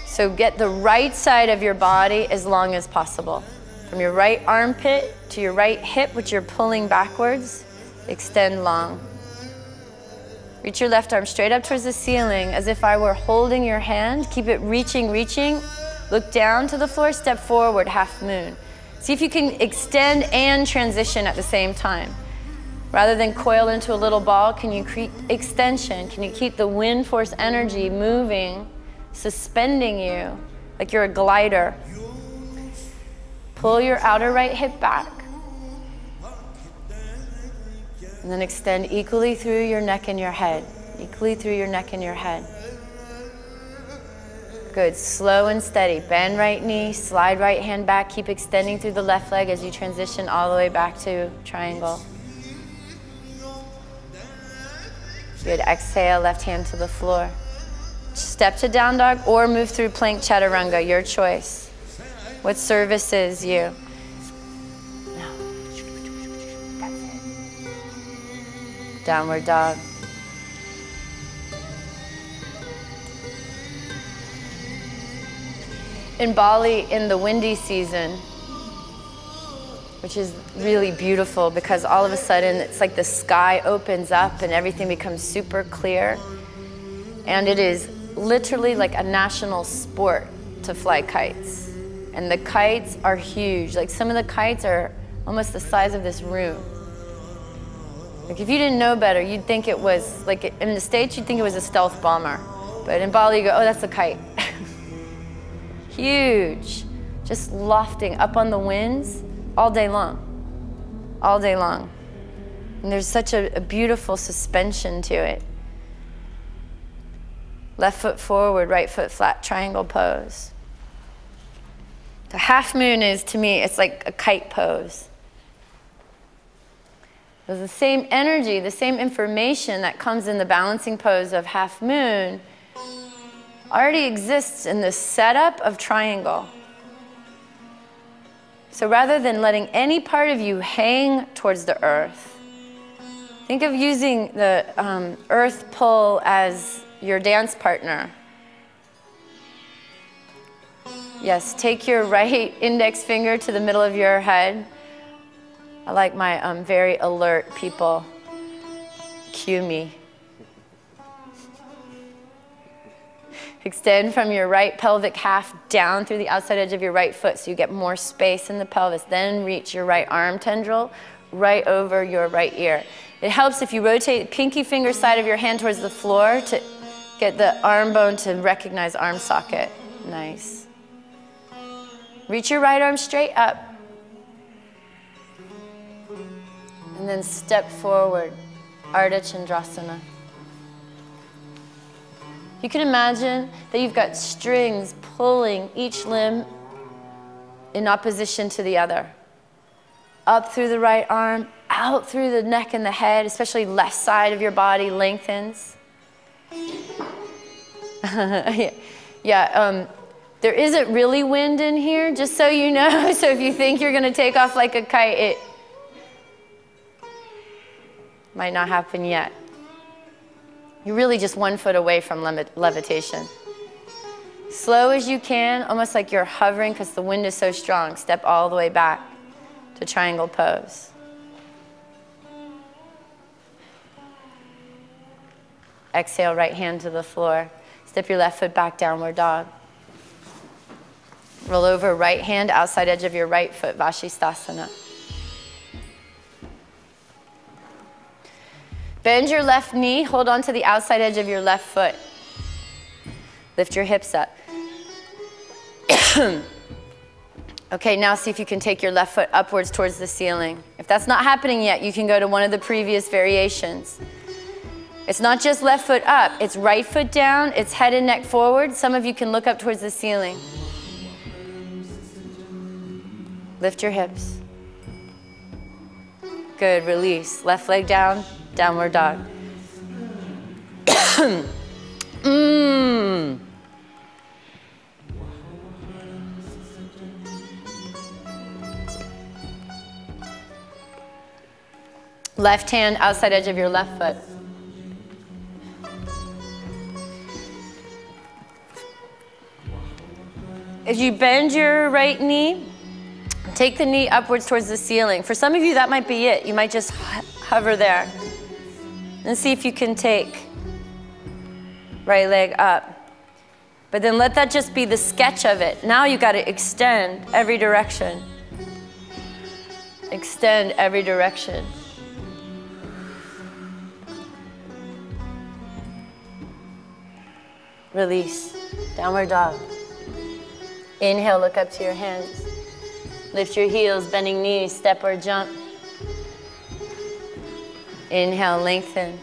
So get the right side of your body as long as possible. From your right armpit to your right hip, which you're pulling backwards, extend long. Reach your left arm straight up towards the ceiling as if I were holding your hand. Keep it reaching, reaching. Look down to the floor, step forward, half moon. See if you can extend and transition at the same time. Rather than coil into a little ball, can you create extension? Can you keep the wind force energy moving, suspending you like you're a glider? Pull your outer right hip back. And then extend equally through your neck and your head. Equally through your neck and your head. Good, slow and steady. Bend right knee, slide right hand back. Keep extending through the left leg as you transition all the way back to triangle. Good, exhale, left hand to the floor. Step to down dog or move through plank chaturanga, your choice. What services you? That's it. Downward dog. In Bali, in the windy season, which is really beautiful because all of a sudden it's like the sky opens up and everything becomes super clear. And it is literally like a national sport to fly kites. And the kites are huge. Like some of the kites are almost the size of this room. Like if you didn't know better, you'd think it was, like in the States, you'd think it was a stealth bomber. But in Bali, you go, oh, that's a kite. Huge, just lofting up on the winds all day long, all day long. And there's such a beautiful suspension to it. Left foot forward, right foot flat, triangle pose. The half moon is, to me, it's like a kite pose. There's the same energy, the same information that comes in the balancing pose of half moon already exists in the setup of triangle. So rather than letting any part of you hang towards the earth, think of using the earth pull as your dance partner. Yes, take your right index finger to the middle of your head. I like my very alert people. Cue me. Extend from your right pelvic half down through the outside edge of your right foot so you get more space in the pelvis. Then reach your right arm tendril right over your right ear. It helps if you rotate the pinky finger side of your hand towards the floor to get the arm bone to recognize arm socket. Nice. Reach your right arm straight up. And then step forward, Ardha Chandrasana. You can imagine that you've got strings pulling each limb in opposition to the other. Up through the right arm, out through the neck and the head, especially left side of your body lengthens. Yeah, there isn't really wind in here, just so you know. So if you think you're going to take off like a kite, it might not happen yet. You're really just 1 foot away from levitation. Slow as you can, almost like you're hovering because the wind is so strong. Step all the way back to triangle pose. Exhale, right hand to the floor. Step your left foot back, downward dog. Roll over, right hand, outside edge of your right foot, Vashisthasana. Bend your left knee, hold on to the outside edge of your left foot. Lift your hips up. Okay, now see if you can take your left foot upwards towards the ceiling. If that's not happening yet, you can go to one of the previous variations. It's not just left foot up, it's right foot down, it's head and neck forward. Some of you can look up towards the ceiling. Lift your hips. Good, release. Left leg down, downward dog. Left hand outside edge of your left foot. As you bend your right knee, take the knee upwards towards the ceiling. For some of you, that might be it. You might just hover there. And see if you can take right leg up. But then let that just be the sketch of it. Now you got to extend every direction. Extend every direction. Release. Downward dog. Inhale, look up to your hands. Lift your heels, bending knees, step or jump. Inhale, lengthen.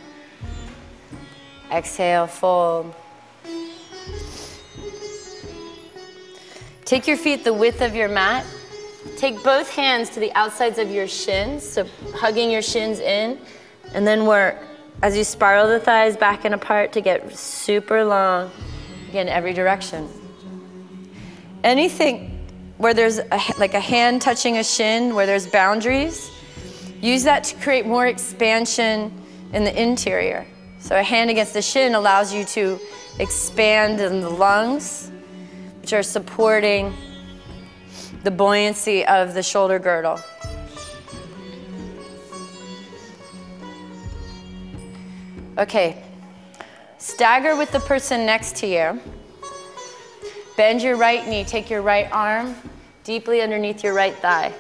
Exhale, fold. Take your feet the width of your mat. Take both hands to the outsides of your shins, so hugging your shins in, and then work as you spiral the thighs back and apart to get super long. Again, every direction. Anything where there's like a hand touching a shin, where there's boundaries, use that to create more expansion in the interior. So a hand against the shin allows you to expand in the lungs, which are supporting the buoyancy of the shoulder girdle. Okay, stagger with the person next to you. Bend your right knee, take your right arm deeply underneath your right thigh.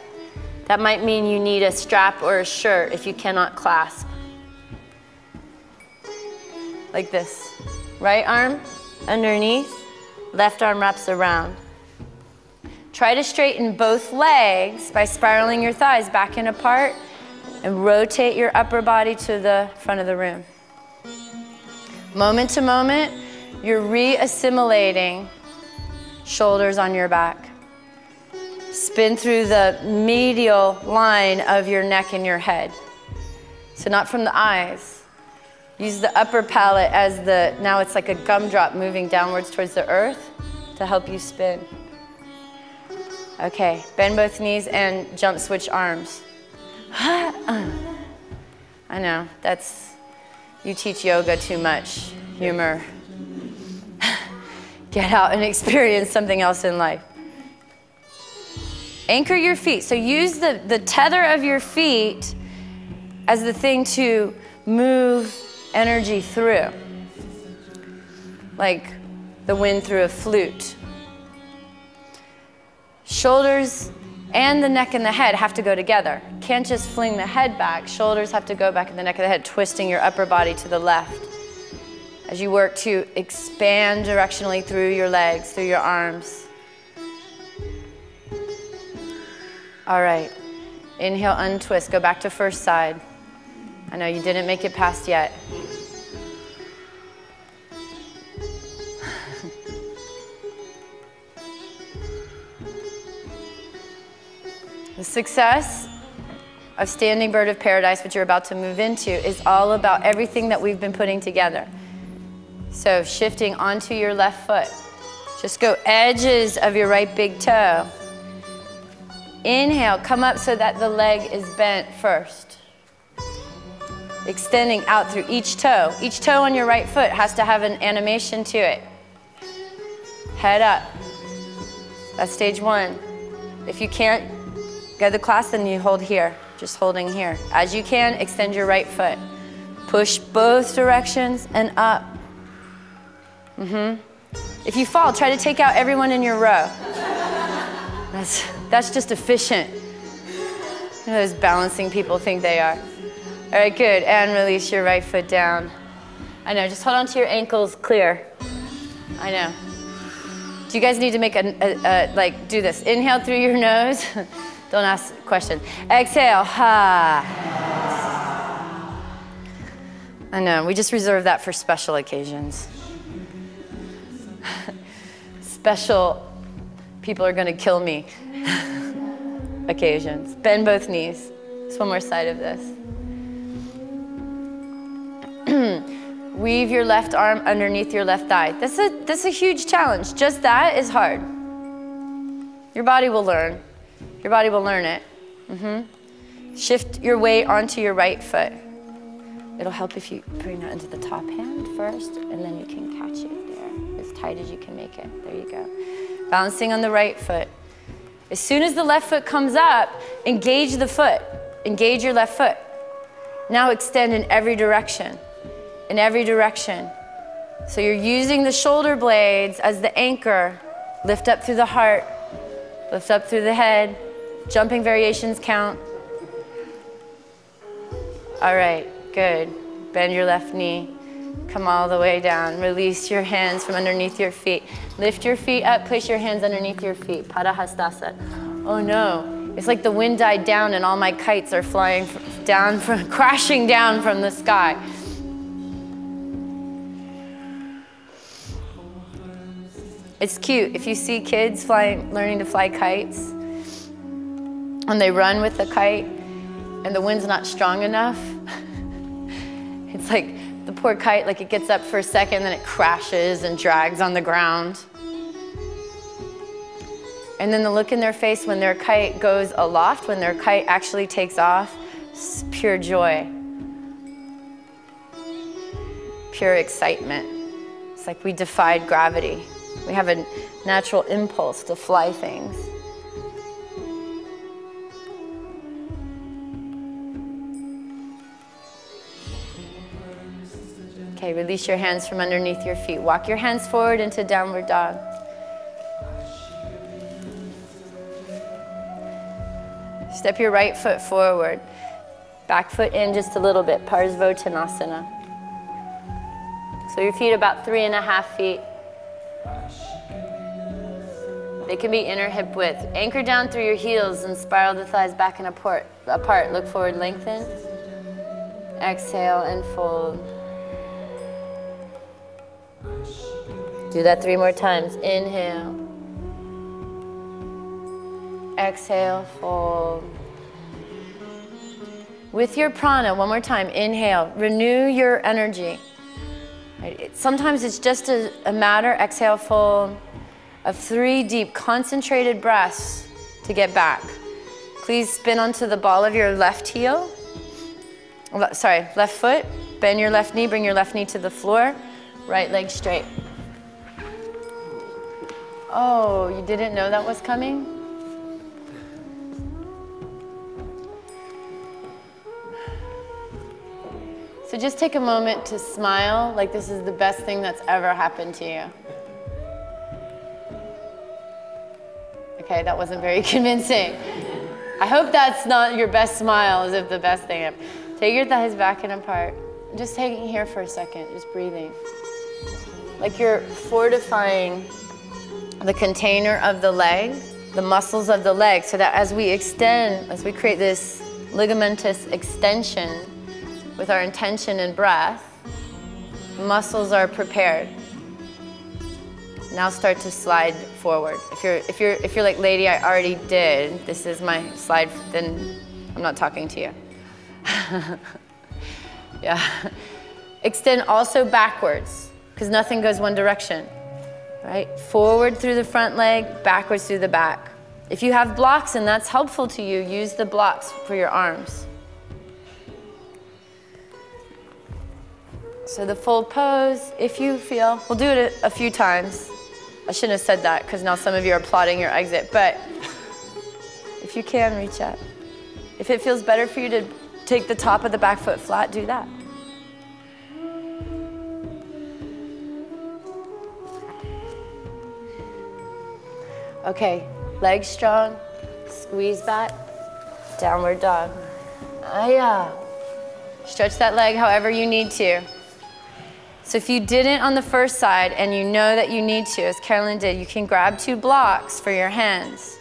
That might mean you need a strap or a shirt if you cannot clasp. Like this. Right arm underneath, left arm wraps around. Try to straighten both legs by spiraling your thighs back and apart and rotate your upper body to the front of the room. Moment to moment, you're re-assimilating shoulders on your back. Spin through the medial line of your neck and your head. So not from the eyes. Use the upper palate as now it's like a gumdrop moving downwards towards the earth to help you spin. Okay, bend both knees and jump switch arms. I know, you teach yoga too much. Humor. Get out and experience something else in life. Anchor your feet. So use the tether of your feet as the thing to move energy through. Like the wind through a flute. Shoulders and the neck and the head have to go together. Can't just fling the head back. Shoulders have to go back in the neck of the head, twisting your upper body to the left. As you work to expand directionally through your legs, through your arms. All right, inhale, untwist, go back to first side. I know you didn't make it past yet. The success of Standing Bird of Paradise, which you're about to move into, is all about everything that we've been putting together. So shifting onto your left foot. Just go edges of your right big toe. Inhale, come up so that the leg is bent first. Extending out through each toe. Each toe on your right foot has to have an animation to it. Head up. That's stage one. If you can't get the class, then you hold here. Just holding here. As you can, extend your right foot. Push both directions and up. If you fall, try to take out everyone in your row. That's just efficient. You know, those balancing people think they are. All right, good. And release your right foot down. I know, just hold on to your ankles clear. I know. Do you guys need to make like, do this? Inhale through your nose. Don't ask a question. Exhale, ha. I know, we just reserve that for special occasions. Special, people are gonna kill me occasions. Bend both knees. Just one more side of this. Weave your left arm underneath your left thigh. This is a huge challenge. Just that is hard. Your body will learn. Your body will learn it. Shift your weight onto your right foot. It'll help if you bring that into the top hand first, and then you can catch it there, as tight as you can make it. There you go. Balancing on the right foot. As soon as the left foot comes up, engage the foot. Engage your left foot. Now extend in every direction. In every direction. So you're using the shoulder blades as the anchor. Lift up through the heart. Lift up through the head. Jumping variations count. All right, good. Bend your left knee. Come all the way down. Release your hands from underneath your feet. Lift your feet up, place your hands underneath your feet. Padahastasana. Oh no, it's like the wind died down and all my kites are flying down, crashing down from the sky. It's cute if you see kids learning to fly kites, and they run with the kite and the wind's not strong enough. It's like the poor kite, like it gets up for a second, then it crashes and drags on the ground. And then the look in their face when their kite goes aloft, when their kite actually takes off, it's pure joy. Pure excitement. It's like we defied gravity. We have a natural impulse to fly things. Okay, release your hands from underneath your feet. Walk your hands forward into downward dog. Step your right foot forward. Back foot in just a little bit, Parsvottanasana. So your feet about 3.5 feet. They can be inner hip width. Anchor down through your heels and spiral the thighs back and apart. Look forward, lengthen. Exhale and fold. Do that 3 more times. Inhale. Exhale, fold. With your prana, one more time. Inhale. Renew your energy. Sometimes it's just a matter, exhale, fold, of 3 deep, concentrated breaths to get back. Please spin onto the ball of your left heel. Left foot. Bend your left knee, bring your left knee to the floor. Right leg straight. Oh, you didn't know that was coming? So just take a moment to smile like this is the best thing that's ever happened to you. Okay, that wasn't very convincing. I hope that's not your best smile, as if the best thing ever. Take your thighs back and apart. Just hanging here for a second, just breathing. Like you're fortifying the container of the leg, the muscles of the leg, so that as we extend, as we create this ligamentous extension with our intention and breath, muscles are prepared. Now start to slide forward. If you're like, lady, I already did, this is my slide, then I'm not talking to you. Yeah. Extend also backwards, because nothing goes one direction, right? Forward through the front leg, backwards through the back. If you have blocks and that's helpful to you, use the blocks for your arms. So the fold pose, if you feel, we'll do it a few times. I shouldn't have said that because now some of you are plotting your exit, but if you can, reach up. If it feels better for you to take the top of the back foot flat, do that. Okay, legs strong, squeeze back, downward dog. Stretch that leg however you need to. So if you didn't on the first side and you know that you need to, as Carolyn did, you can grab 2 blocks for your hands.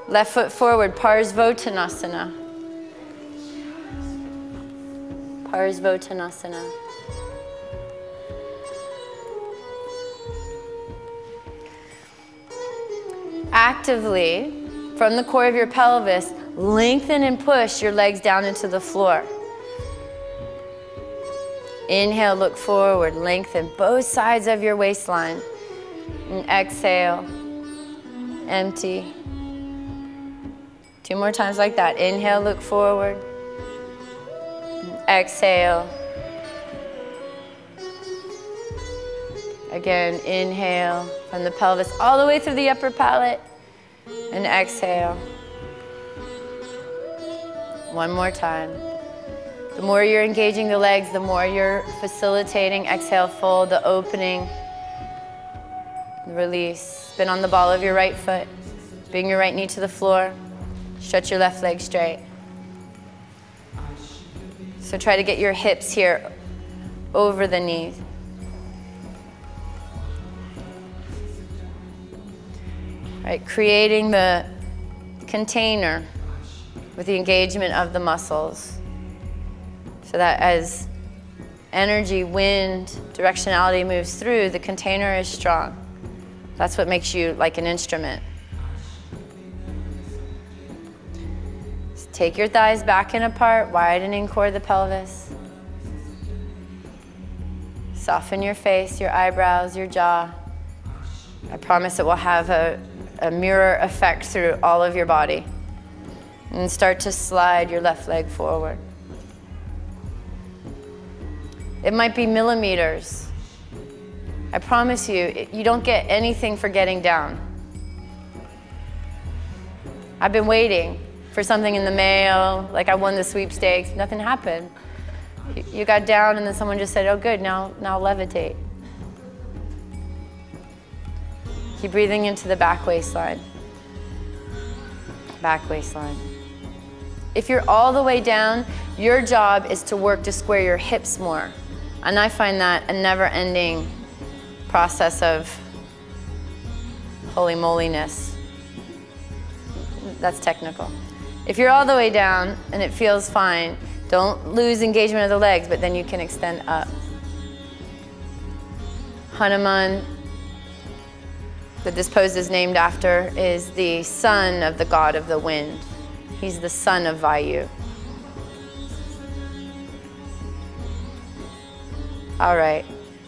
Left foot forward, Parsvottanasana. Parsvottanasana. Actively, from the core of your pelvis, lengthen and push your legs down into the floor. Inhale, look forward, lengthen both sides of your waistline. And exhale, empty. 2 more times like that. Inhale, look forward. And exhale. Again, inhale from the pelvis all the way through the upper palate. And exhale. One more time. The more you're engaging the legs, the more you're facilitating. Exhale, fold, the opening, the release. Spin on the ball of your right foot. Bring your right knee to the floor. Stretch your left leg straight. So try to get your hips here over the knees. Right, creating the container with the engagement of the muscles. So that as energy, wind, directionality moves through, the container is strong. That's what makes you like an instrument. So take your thighs back and apart, widening core of the pelvis. Soften your face, your eyebrows, your jaw. I promise it will have a mirror effect through all of your body. And start to slide your left leg forward. It might be millimeters. I promise you, you don't get anything for getting down. I've been waiting for something in the mail, like I won the sweepstakes, nothing happened. You got down and then someone just said, oh good, now levitate. Keep breathing into the back waistline. Back waistline. If you're all the way down, your job is to work to square your hips more. And I find that a never-ending process of holy moliness. That's technical. If you're all the way down and it feels fine, don't lose engagement of the legs, but then you can extend up. Hanuman, that this pose is named after, is the son of the god of the wind. He's the son of Vayu. All right,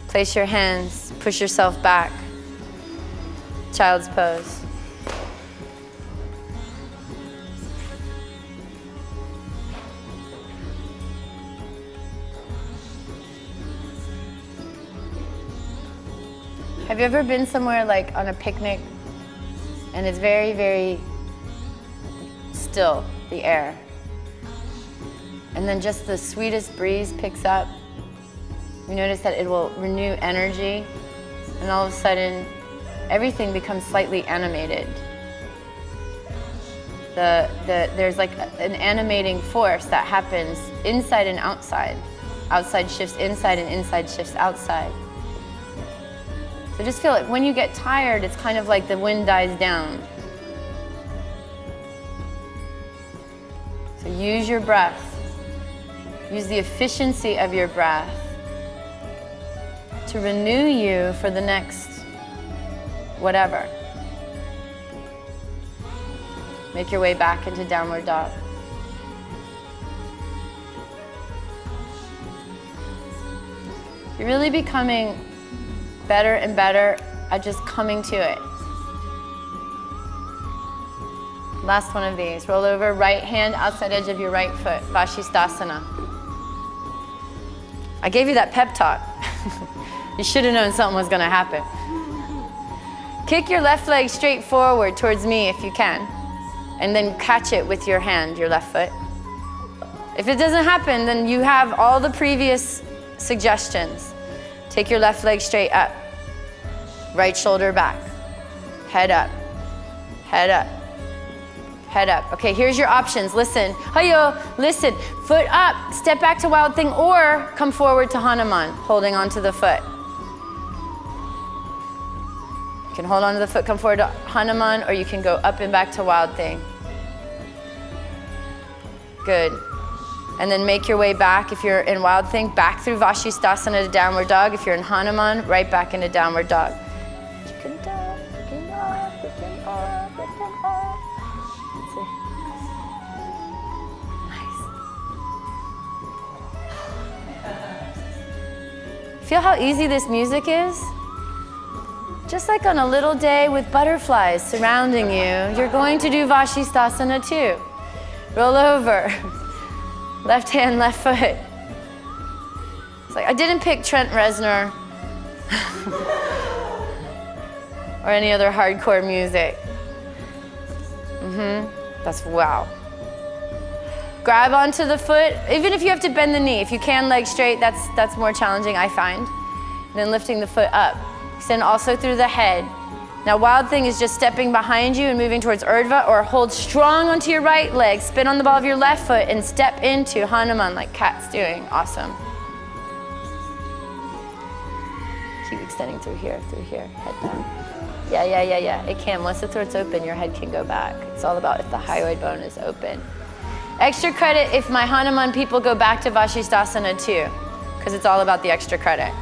place your hands, push yourself back. Child's pose. Have you ever been somewhere like on a picnic and it's very, very still, the air, and then just the sweetest breeze picks up? You notice that it will renew energy, and all of a sudden everything becomes slightly animated. There's like an animating force that happens inside and outside. Outside shifts inside and inside shifts outside. So just feel like when you get tired, it's kind of like the wind dies down. So use your breath. Use the efficiency of your breath to renew you for the next whatever. Make your way back into downward dog. You're really becoming better and better at just coming to it. Last one of these. Roll over, right hand outside edge of your right foot, Vashisthasana. I gave you that pep talk. You should have known something was gonna happen. Kick your left leg straight forward towards me if you can, and then catch it with your hand, your left foot. If it doesn't happen, then you have all the previous suggestions. Take your left leg straight up, right shoulder back, head up, head up, head up. Okay, here's your options. Listen, hayo, listen. Foot up, step back to Wild Thing, or come forward to Hanuman, holding onto the foot. You can hold onto the foot, come forward to Hanuman, or you can go up and back to Wild Thing. Good. And then make your way back, if you're in Wild Thing, back through Vashisthasana to Downward Dog. If you're in Hanuman, right back into Downward Dog. Feel how easy this music is? Just like on a little day with butterflies surrounding you, you're going to do Vashisthasana too. Roll over. Left hand, left foot. It's like I didn't pick Trent Reznor or any other hardcore music. That's wow. Grab onto the foot, even if you have to bend the knee. If you can, leg straight, that's more challenging, I find. And then lifting the foot up. Extend also through the head. Now, Wild Thing is just stepping behind you and moving towards Urdhva, or hold strong onto your right leg, spin on the ball of your left foot, and step into Hanuman like Kat's doing. Awesome. Keep extending through here, head down. Yeah. It can. Once the throat's open, your head can go back. It's all about if the hyoid bone is open. Extra credit if my Hanuman people go back to Vashisthasana too, because it's all about the extra credit.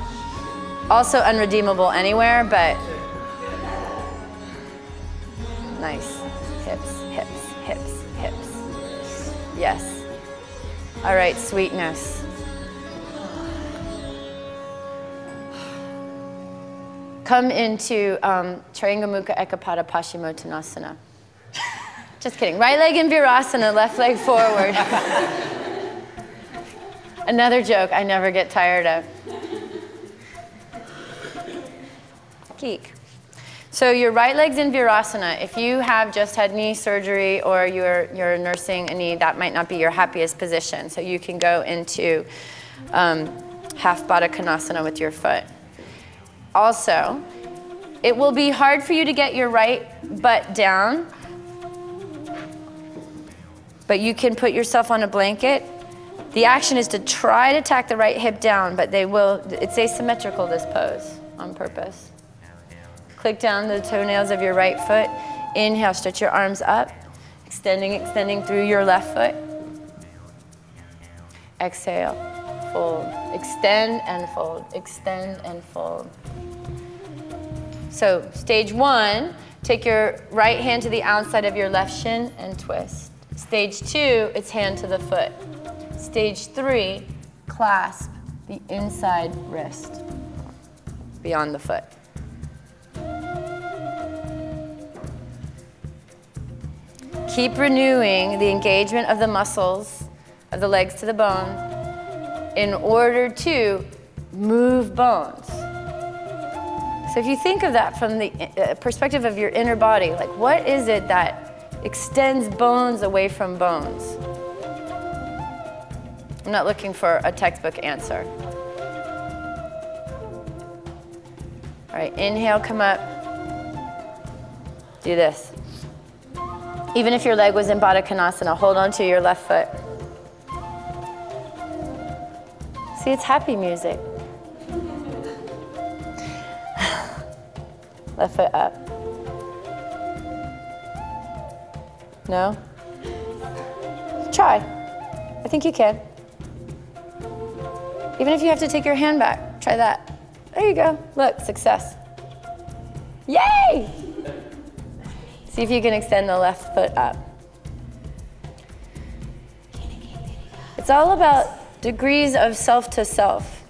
Also unredeemable anywhere, but nice. Hips, hips, hips, hips. Yes. All right, sweetness. Come into Triangamukha Ekapada Paschimottanasana. Just kidding. Right leg in Virasana, left leg forward. Another joke I never get tired of. Geek. So your right leg's in Virasana. If you have just had knee surgery or you're nursing a knee, that might not be your happiest position. So you can go into half Baddha Konasana with your foot. Also, it will be hard for you to get your right butt down, but you can put yourself on a blanket. The action is to try to tack the right hip down, but it's asymmetrical, this pose, on purpose. Click down the toenails of your right foot. Inhale, stretch your arms up, extending through your left foot. Exhale, fold, extend and fold, extend and fold. So stage 1, take your right hand to the outside of your left shin and twist. Stage 2, it's hand to the foot. Stage 3, clasp the inside wrist beyond the foot. Keep renewing the engagement of the muscles of the legs to the bone in order to move bones. So if you think of that from the perspective of your inner body, like what is it that extends bones away from bones? I'm not looking for a textbook answer. All right, inhale, come up. Do this. Even if your leg was in Baddha Konasana, hold on to your left foot. See, it's happy music. Left foot up. No? Try. I think you can. Even if you have to take your hand back, try that. There you go. Look, success. Yay! See if you can extend the left foot up. It's all about degrees of self to self.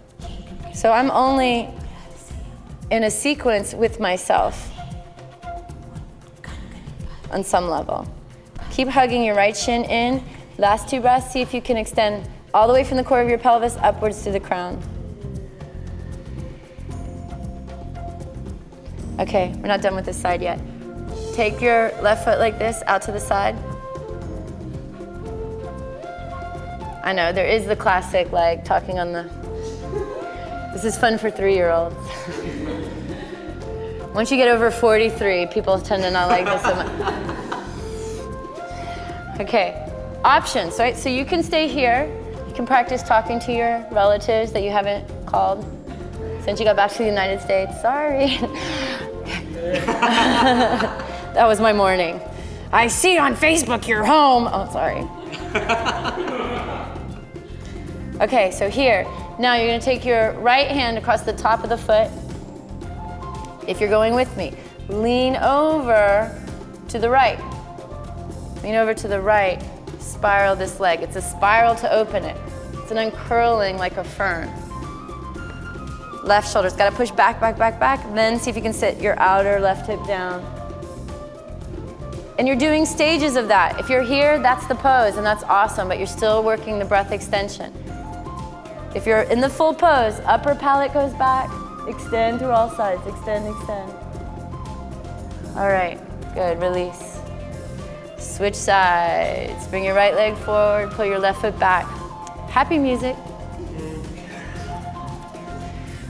So I'm only in a sequence with myself on some level. Keep hugging your right shin in. Last 2 breaths, see if you can extend all the way from the core of your pelvis upwards to the crown. Okay, we're not done with this side yet. Take your left foot like this, out to the side. I know, there is the classic, like, talking on the... This is fun for 3-year-olds. Once you get over 43, people tend to not like this so much. Okay, options, right? So you can stay here. You can practice talking to your relatives that you haven't called since you got back to the United States. Sorry. That was my morning. I see on Facebook you're home. Oh, sorry. Okay, so here. Now you're gonna take your right hand across the top of the foot. If you're going with me, lean over to the right. Lean over to the right, spiral this leg. It's a spiral to open it. It's an uncurling like a fern. Left shoulder's gotta push back, back, back, back. Then see if you can sit your outer left hip down. And you're doing stages of that. If you're here, that's the pose, and that's awesome, but you're still working the breath extension. If you're in the full pose, upper palate goes back, extend through all sides, extend, extend. All right, good, release. Switch sides, bring your right leg forward, pull your left foot back. Happy music.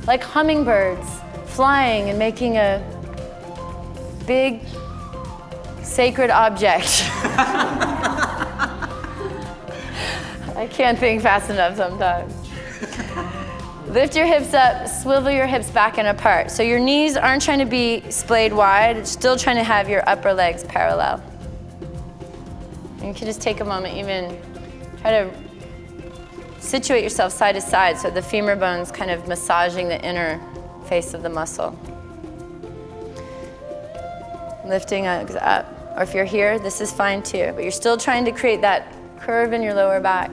Like hummingbirds, flying and making a big, sacred object. I can't think fast enough sometimes. Lift your hips up, swivel your hips back and apart. So your knees aren't trying to be splayed wide, it's still trying to have your upper legs parallel. And you can just take a moment, even try to situate yourself side to side so the femur bone's kind of massaging the inner face of the muscle. Lifting up. Or if you're here, this is fine too, but you're still trying to create that curve in your lower back.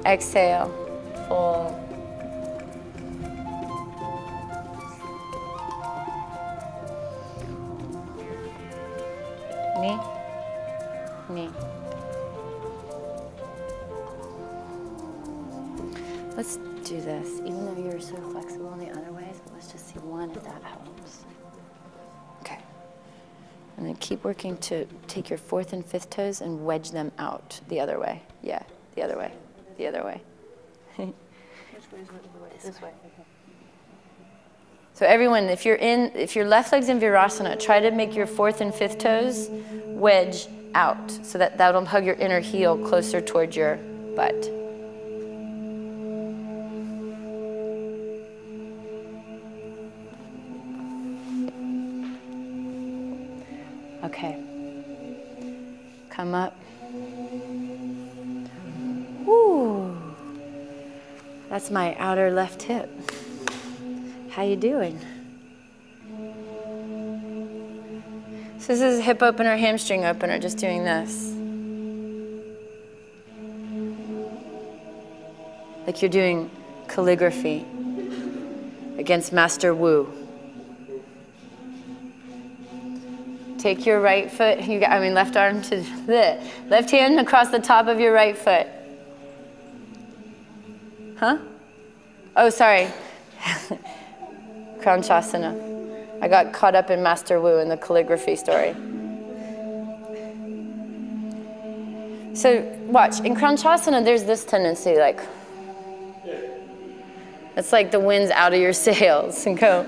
Exhale, full. Knee, knee. Let's do this, even though you're so flexible in the other ways, but let's just see one if that helps. Okay. And then keep working to take your fourth and fifth toes and wedge them out the other way. Yeah, the other way, the other way. Which way is the way? This way. Okay. So everyone, if your left leg's in Virasana, try to make your fourth and fifth toes wedge out so that'll hug your inner heel closer towards your butt. Okay. Come up. Woo. That's my outer left hip. How you doing? So this is hip opener, hamstring opener, just doing this. Like you're doing calligraphy against Master Wu. Take your right foot, left arm to the left hand across the top of your right foot. Huh? Oh, sorry. Kranchasana. I got caught up in Master Wu in the calligraphy story. So watch, in Kranchasana there's this tendency like, it's like the wind's out of your sails and go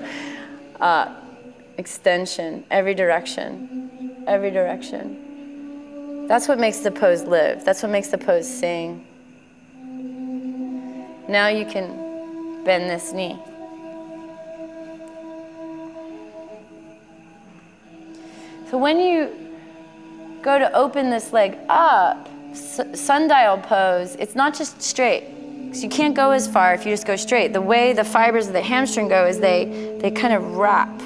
extension, every direction, every direction. That's what makes the pose live. That's what makes the pose sing. Now you can bend this knee. So when you go to open this leg up, sundial pose, it's not just straight. So you can't go as far if you just go straight. The way the fibers of the hamstring go is they kind of wrap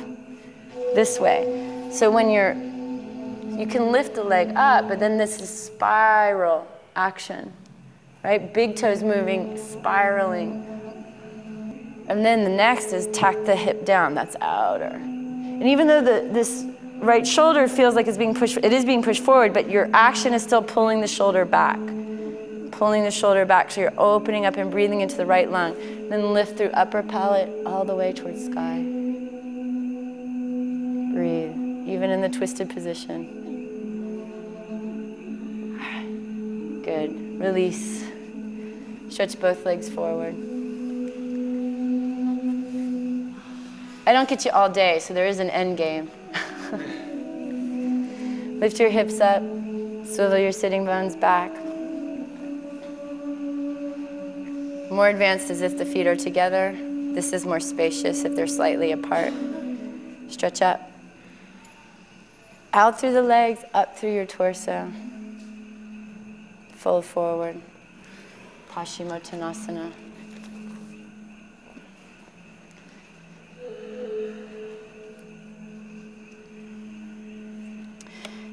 this way. So when you can lift the leg up, but then this is spiral action, right? Big toes moving, spiraling. And then the next is tack the hip down, that's outer. And even though this right shoulder feels like it's being pushed, it is being pushed forward, but your action is still pulling the shoulder back. Pulling the shoulder back, so you're opening up and breathing into the right lung. Then lift through upper palate all the way towards sky. Breathe, even in the twisted position. Good, release. Stretch both legs forward. I don't get you all day, so there is an end game. Lift your hips up. Swivel your sitting bones back. More advanced as if the feet are together. This is more spacious if they're slightly apart. Stretch up. Out through the legs, up through your torso. Fold forward. Paschimottanasana.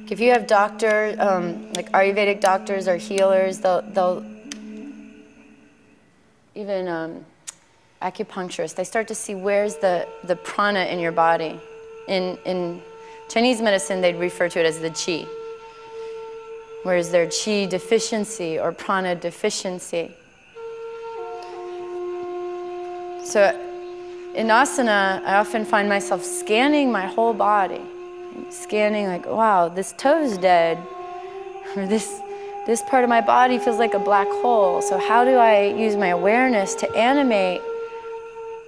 If you have doctors, like Ayurvedic doctors or healers, they'll even acupuncturists, they start to see where's the prana in your body. In Chinese medicine, they'd refer to it as the qi. Where is there qi deficiency or prana deficiency? So in asana, I often find myself scanning my whole body. Scanning like, wow, this toe's dead. Or this part of my body feels like a black hole. So how do I use my awareness to animate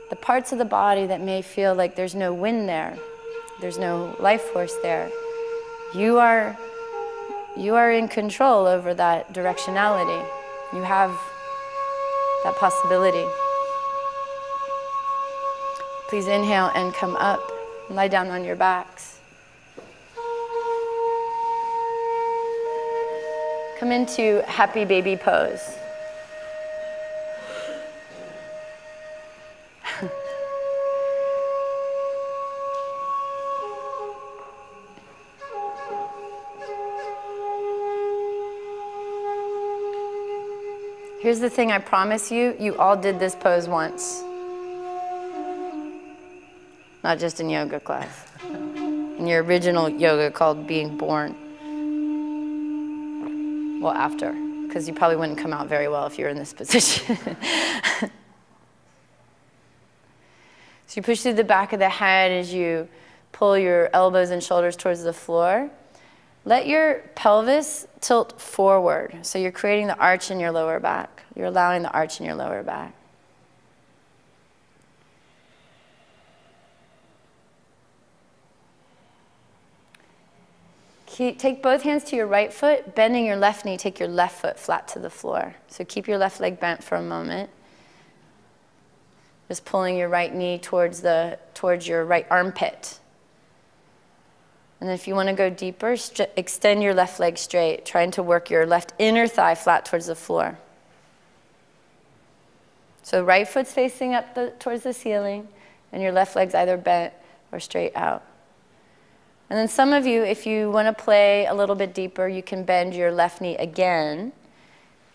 the parts of the body that may feel like there's no wind there, there's no life force there? You are in control over that directionality. You have that possibility. Please inhale and come up. Lie down on your backs. Come into happy baby pose. Here's the thing, I promise you, you all did this pose once. Not just in yoga class. In your original yoga called Being Born. Well, after, because you probably wouldn't come out very well if you were in this position. So you push through the back of the head as you pull your elbows and shoulders towards the floor. Let your pelvis tilt forward. So you're creating the arch in your lower back. You're allowing the arch in your lower back. Take both hands to your right foot, bending your left knee, take your left foot flat to the floor. So keep your left leg bent for a moment. Just pulling your right knee towards your right armpit. And then if you want to go deeper, extend your left leg straight, trying to work your left inner thigh flat towards the floor. So right foot's facing up towards the ceiling, and your left leg's either bent or straight out. And then some of you, if you want to play a little bit deeper, you can bend your left knee again.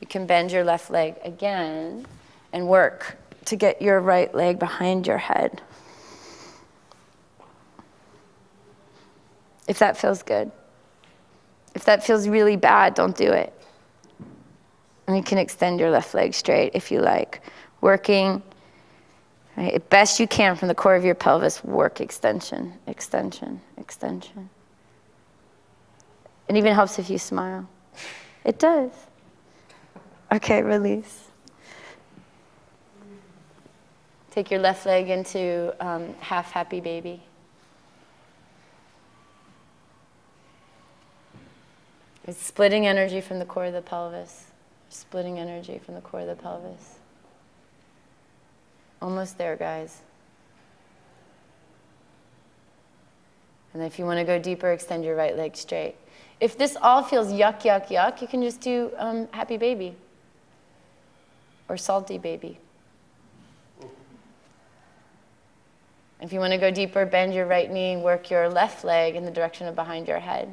You can bend your left leg again and work to get your right leg behind your head. If that feels good. If that feels really bad, don't do it. And you can extend your left leg straight if you like. Working, right, best you can from the core of your pelvis, work extension, extension, extension. It even helps if you smile. It does. Okay, release. Take your left leg into half happy baby. It's splitting energy from the core of the pelvis. Splitting energy from the core of the pelvis. Almost there, guys. And if you want to go deeper, extend your right leg straight. If this all feels yuck, yuck, yuck, you can just do happy baby or salty baby. If you want to go deeper, bend your right knee, work your left leg in the direction of behind your head.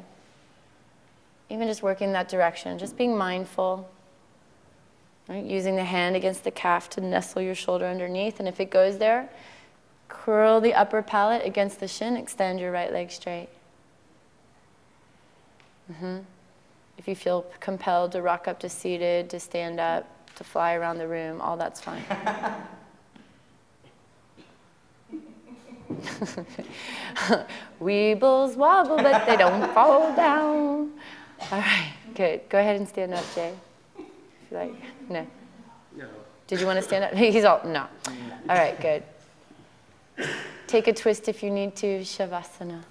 Even just working that direction, just being mindful. Right? Using the hand against the calf to nestle your shoulder underneath. And if it goes there, curl the upper palate against the shin, extend your right leg straight. If you feel compelled to rock up to seated, to stand up, to fly around the room, all that's fine. Weebles wobble, but they don't fall down. All right, good. Go ahead and stand up, Jay. If you like. No. No. Did you want to stand up? He's all, no. All right, good. Take a twist if you need to, Shavasana.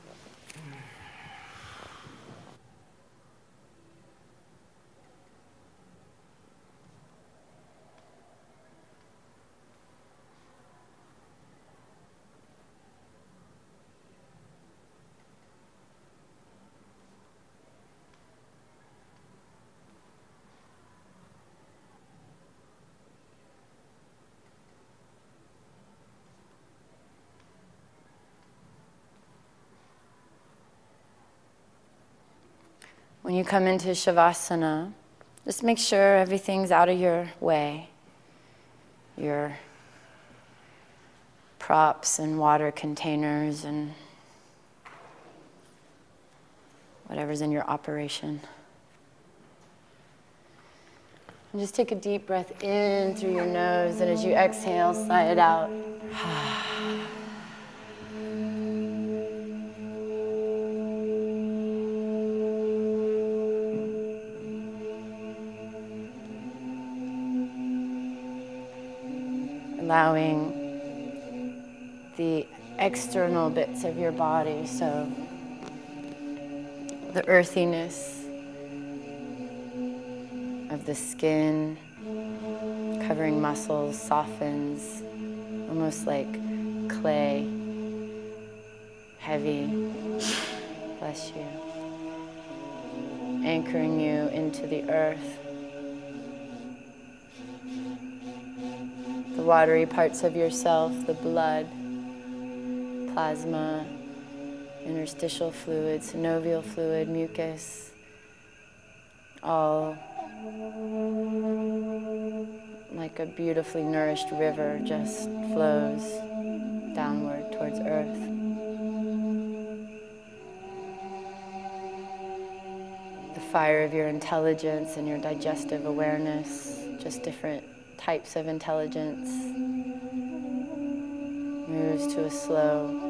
When you come into Shavasana, just make sure everything's out of your way. Your props and water containers and whatever's in your operation. And just take a deep breath in through your nose, and as you exhale, sigh it out. Allowing the external bits of your body, so the earthiness of the skin covering muscles softens, almost like clay, heavy, bless you, anchoring you into the earth. The watery parts of yourself, the blood, plasma, interstitial fluid, synovial fluid, mucus, all like a beautifully nourished river just flows downward towards earth. The fire of your intelligence and your digestive awareness, just different types of intelligence, moves to a slow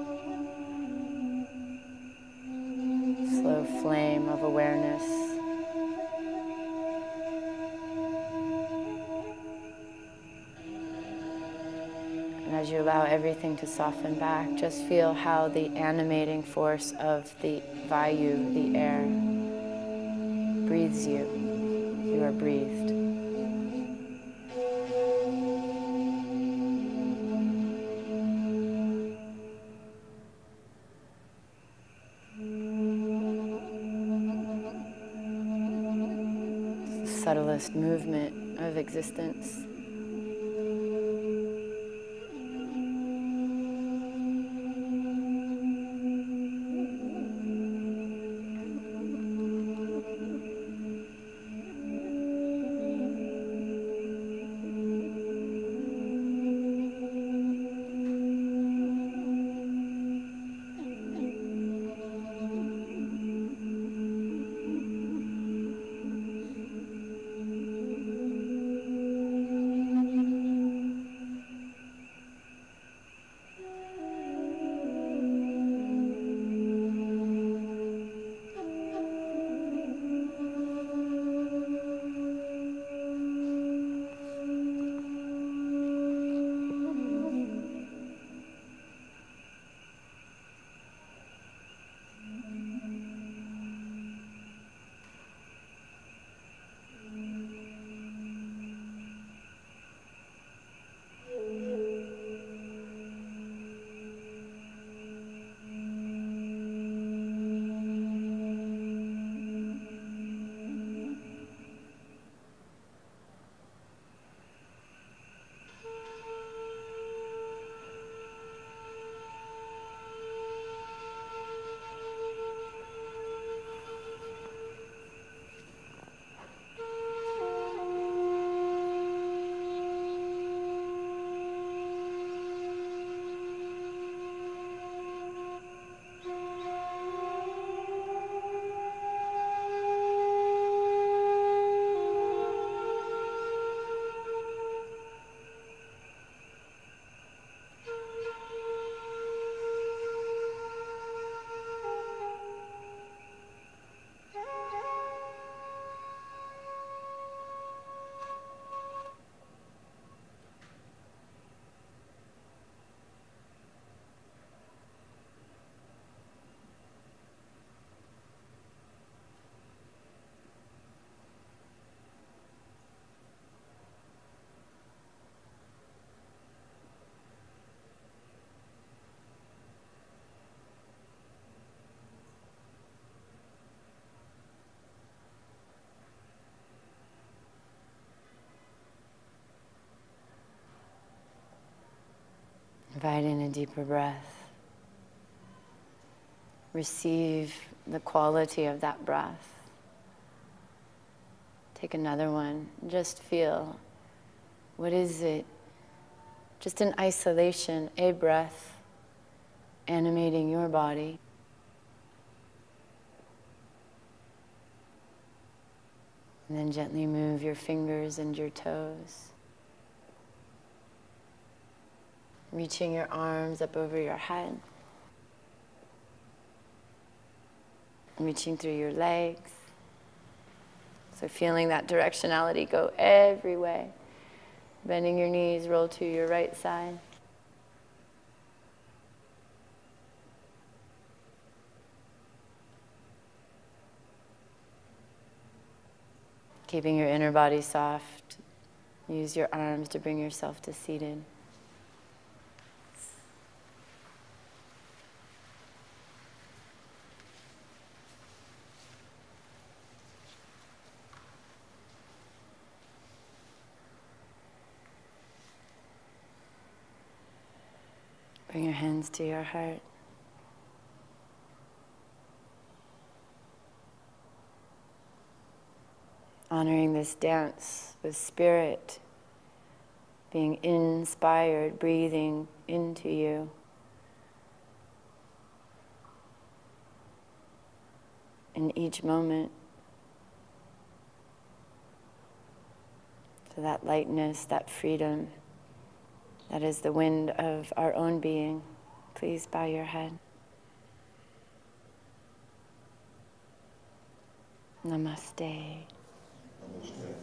flame of awareness. And as you allow everything to soften back, just feel how the animating force of the Vayu, the air, breathes you. You are breathed. Subtlest movement of existence. Invite in a deeper breath. Receive the quality of that breath. Take another one. Just feel, what is it? Just in isolation, a breath animating your body. And then gently move your fingers and your toes. Reaching your arms up over your head. Reaching through your legs. So feeling that directionality go every way. Bending your knees, roll to your right side. Keeping your inner body soft. Use your arms to bring yourself to seated. Bring your hands to your heart. Honoring this dance with spirit, being inspired, breathing into you. In each moment. So that lightness, that freedom, that is the wind of our own being. Please bow your head. Namaste. Namaste.